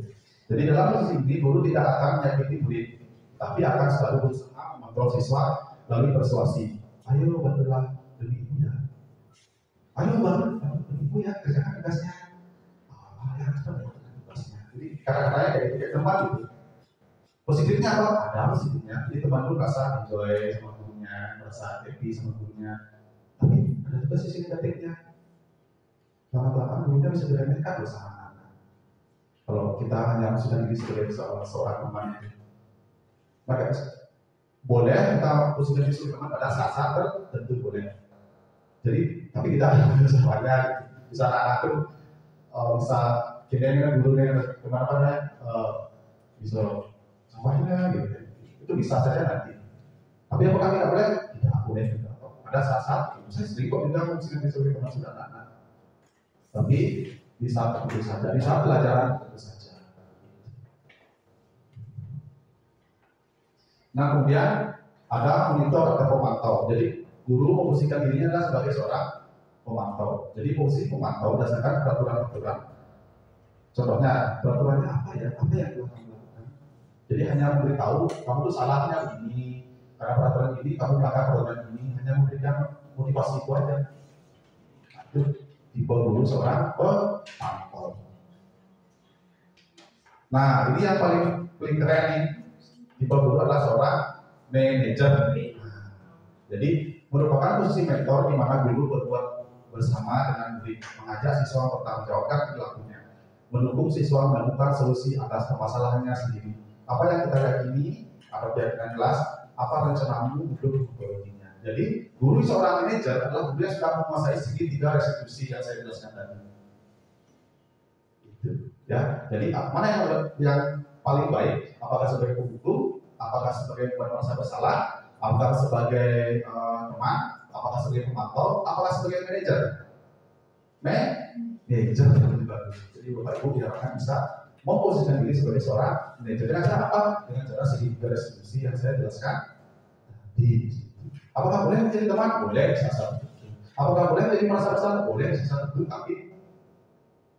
Jadi dalam posisi ini guru tidak akan menyakiti murid, tapi akan selalu berusaha mengontrol siswa melalui persuasi. Ayo bantulah demi ibu ya. Ayo bantu demi ibu ya, kerjakan tugasnya. Ya harus kerjakan tugasnya. Jadi kata-katanya kayak itu kayak teman gitu. Positifnya apa? Ada positifnya. Jadi teman itu merasa enjoy sama gurunya, merasa happy sama gurunya. Tapi ada juga sisi negatifnya. Lama-lama gurunya bisa diremehkan bersama. Kalau kita hanya sudah diri sebagai seorang teman, maka boleh kita posisikan diri sebagai teman pada saat-saat tertentu boleh. Jadi, tapi tidak semuanya. Bisa anak itu bisa kira-kira gurunya kemana-mana, bisa semuanya gitu. Itu bisa saja nanti. Tapi apakah tidak boleh? Tidak boleh juga. Pada saat-saat itu saya sering kok bilang posisikan diri sebagai teman sudah anak. Tapi di saat tertentu saja, di saat pelajaran tertentu saja. Nah, kemudian ada monitor atau pemantau. Jadi guru memposisikan dirinya adalah sebagai seorang pemantau. Jadi posisi pemantau berdasarkan peraturan-peraturan. Contohnya, peraturannya apa ya? Apa yang telah kamu lakukan? Jadi hanya memberitahu kamu tuh salahnya begini, karena peraturan ini kamu melanggar peraturan ini, hanya memberikan motivasi itu aja. Nah, itu tipe guru seorang pemantau. Nah, ini yang paling keren nih. Tipe guru adalah seorang manajer. Nah, jadi merupakan posisi mentor di mana guru berbuat bersama dengan murid, mengajak siswa mempertanggungjawabkan perilakunya, mendukung siswa menemukan solusi atas permasalahannya sendiri. Apa yang kita yakini atau keyakinan jelas, apa rencanamu untuk memperbaiki. Jadi guru seorang manajer adalah guru yang sudah menguasai segitiga restitusi yang saya jelaskan tadi. Itu, ya. Jadi mana yang paling baik? Apakah sebagai penghukum? Apakah sebagai pembuat merasa bersalah? Apakah sebagai teman? Apakah sebagai pemantau? Apakah sebagai manajer? Manajer lebih bagus. Jadi Bapak Ibu diharapkan bisa memposisikan diri sebagai seorang manajer. Dengan cara apa? Dengan cara segitiga restitusi yang saya jelaskan tadi. Apakah boleh menjadi teman? Boleh, bisa saja. Apakah boleh jadi merasa bersalah? Boleh sesuatu, tapi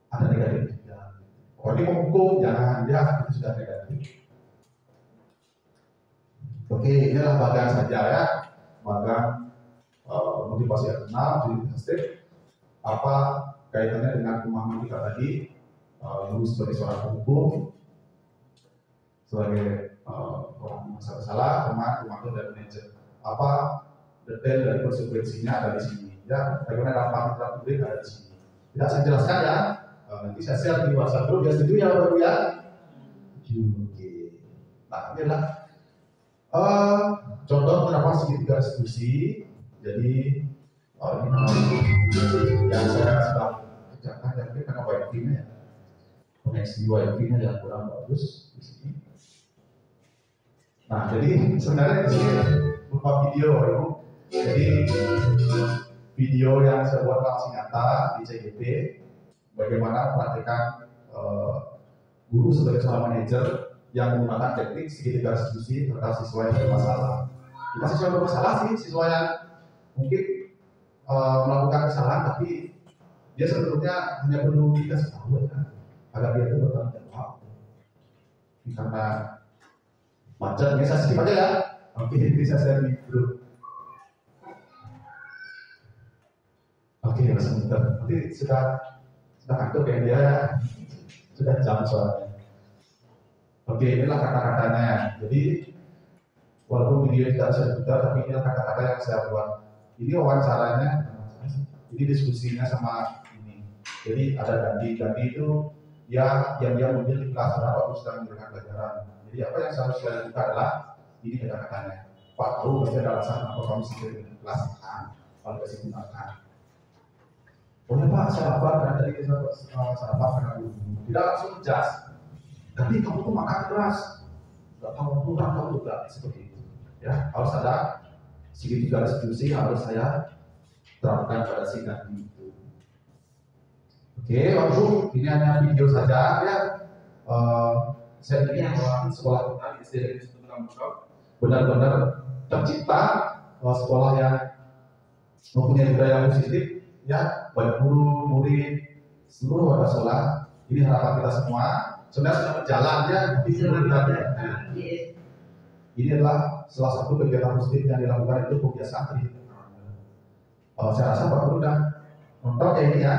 ada negatifnya. Kalau ini menghukum, jangan ya, itu sudah negatif. Oke, inilah bagian saja ya, bagian motivasi eksternal, jadi step apa kaitannya dengan pemahaman kita tadi, dulu sebagai seorang hukum, sebagai orang merasa bersalah, teman, pemantau dan manajer. Apa detail dari konsekuensinya ada di sini. Ya, bagaimana dampak terhadap publik ada di sini. Tidak saya jelaskan ya. Nanti saya share di WhatsApp dulu. Dia setuju ya, Bapak ya? Oke. Nah, ini adalah contoh kenapa segitiga diskusi. Jadi ini yang saya sudah kerjakan ya, mungkin karena wifi-nya ya, koneksi wifi-nya yang kurang bagus di sini. Nah, jadi sebenarnya di sini berupa video, Ibu. Jadi video yang saya buat langsung nyata di CGP, bagaimana praktekan guru sebagai seorang manajer yang menggunakan teknik segitiga diskusi terhadap siswa yang bermasalah. Bukan siswa yang bermasalah sih, siswa yang mungkin melakukan kesalahan, tapi dia sebetulnya hanya perlu dikasih tahu ya, agar dia itu bertanggung jawab. Karena macet, ini saya skip aja ya. Oke, ini saya share di grup. Oke, sebentar. Nanti sudah aktif ya dia, sudah jam soalnya. Oke, inilah kata-katanya. Jadi walaupun video tidak bisa diputar, tapi inilah kata-kata yang saya buat. Ini wawancaranya, ini diskusinya sama ini. Jadi ada Gandhi itu ya yang dia muncul di kelas waktu sedang memberikan pelajaran. Jadi apa yang saya harus lakukan adalah ini kata-katanya. Pak tahu pasti ada alasan apa kami sendiri di kelas kan, kalau kasih gunakan. Boleh Pak, saya lapar karena tadi kita saya lapar karena tidak langsung jas. Tapi kamu tuh makan keras, nggak tahu kurang kamu juga seperti itu. Ya harus ada segitiga diskusi harus saya terapkan pada si Gandhi itu. Oke, langsung ini hanya video saja ya. Saya ingin sekolah kita di SD Negeri 1 Tambora benar-benar tercipta sekolah yang mempunyai budaya positif. Ya, banyak guru, murid, seluruh warga sekolah. Ini harapan kita semua. Sebenarnya sudah berjalan ya, tapi ini adalah salah satu kegiatan positif yang dilakukan itu kebiasaan tadi. Saya rasa Pak Guru sudah nonton ya ini ya.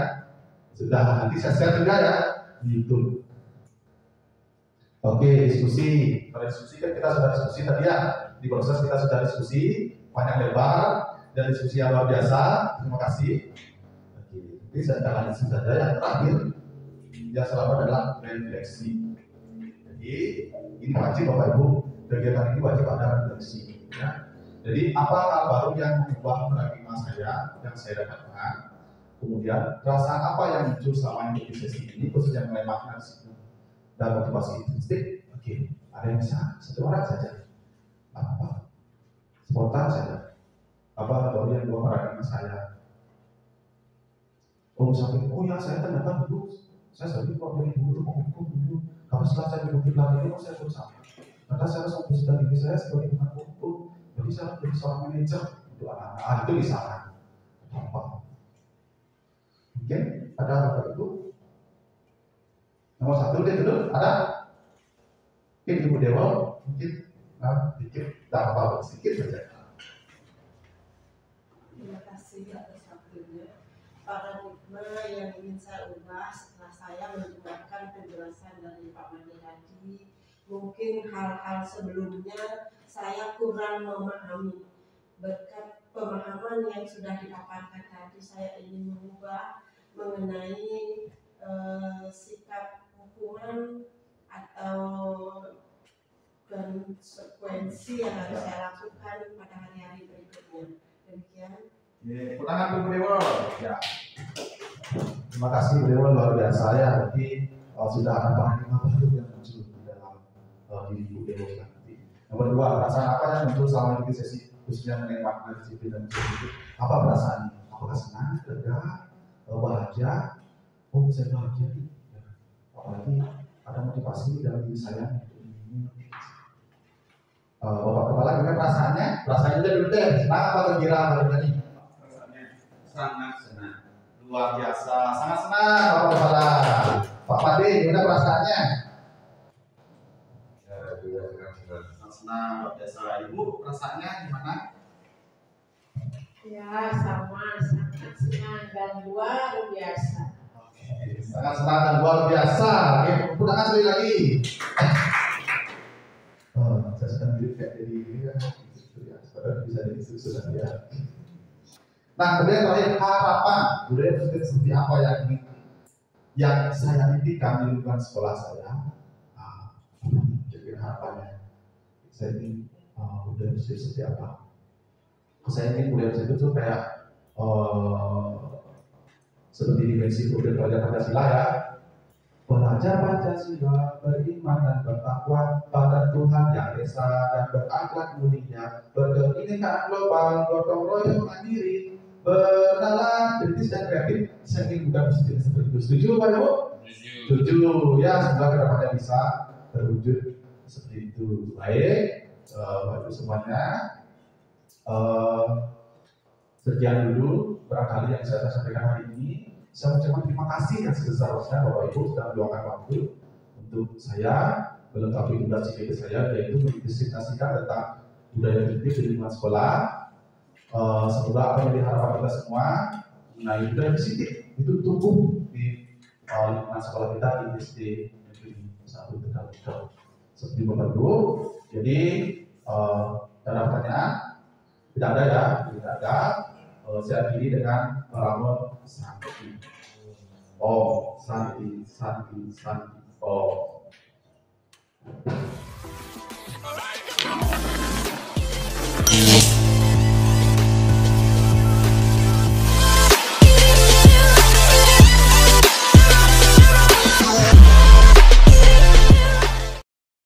Sudah nanti saya share juga ya di YouTube. Oke, diskusi. Pada diskusi kan kita sudah diskusi tadi ya. Di proses kita sudah diskusi panjang lebar dan diskusi yang luar biasa. Terima kasih. Jadi saya lanjutkan saja yang terakhir yang selamat adalah refleksi. Jadi ini wajib Bapak Ibu, kegiatan ini wajib ada refleksi. Ya. Jadi apa hal baru yang mengubah paradigma saya yang saya dapatkan? Kemudian perasaan apa yang muncul selama ini di sesi ini, khususnya mengenai makna di situ dan motivasi intrinsik. Oke, ada yang bisa satu orang saja. Apa? Spontan saja. Apa baru yang mengubah paradigma saya? Misalnya, oh ya saya ternyata dulu saya sering kok dari dulu hukum dulu. Kalau setelah saya mengikuti lagi itu saya berusaha. Karena saya harus memposisikan diri saya sebagai bukan hukum. Jadi saya harus jadi seorang manajer untuk anak-anak. Itu misalnya. Apa? Mungkin ada Bapak Ibu. Nomor 1 dia dulu ada. Mungkin Ibu Dewa mungkin sedikit tak apa sedikit saja. Terima kasih atas waktunya. Paradigma yang ingin saya ubah setelah saya mendengarkan penjelasan dari Pak Mani tadi, mungkin hal-hal sebelumnya saya kurang memahami. Berkat pemahaman yang sudah didapatkan tadi, saya ingin mengubah mengenai sikap hukuman atau konsekuensi yang harus saya lakukan pada hari-hari berikutnya. Demikian. Tangan Bu Dewa. Ya. Terima kasih Bu Dewa, luar biasa ya. Jadi sudah ada paradigma baru yang muncul di dalam diri Bu Dewa nanti. Yang kedua, perasaan apa yang muncul selama ini sesi khususnya mengenai makna disiplin dan disiplin. Apa perasaannya? Apakah senang, lega, bahagia? Oh, saya bahagia nih. Apalagi ada motivasi dalam diri saya. Bapak Kepala, gimana perasaannya? Perasaannya udah dulu deh. Senang apa gembira hari ini? sangat senang. Luar biasa, sangat senang Bapak Kepala. Pak Pade, gimana perasaannya? Ya, juga sangat senang, luar biasa. Ibu, perasaannya gimana? Ya, sama, sangat senang dan luar biasa. Oke, sangat senang dan luar biasa. Oke, tepuk tangan sekali lagi. Saya sedang kayak jadi ini kan, bisa jadi sudah ya. Nah, kemudian terakhir harapan budaya positif seperti apa yang saya impikan di lingkungan sekolah saya. Jadi harapannya saya ingin budaya positif seperti apa? Saya ingin budaya positif itu kayak seperti dimensi budaya pelajar Pancasila ya. Belajar Pancasila, beriman dan bertakwa pada Tuhan Yang Esa dan berakhlak mulia, berkebinekaan global, gotong royong mandiri, bernalar kritis dan kreatif. Saya ingin budaya positif seperti itu. Setuju Pak Ibu? Setuju. Ya, semoga kedepannya bisa terwujud seperti itu. Baik, Bapak Ibu semuanya. Sekian dulu barangkali yang saya sampaikan hari ini. Saya ucapkan terima kasih yang sebesar-besarnya Bapak Ibu sudah meluangkan waktu untuk saya melengkapi tugas IPB saya, yaitu mendiskutasikan tentang budaya positif di lingkungan sekolah. Semoga apa yang diharapkan kita semua mengenai budaya positif itu tumbuh di lingkungan sekolah kita di SD Negeri 1 Tegal. Seperti Bapak Ibu. Jadi ada pertanyaan? Tidak ada ya, tidak ada. Saya akhiri dengan Ramo Santi. Oh, Santi. Oh.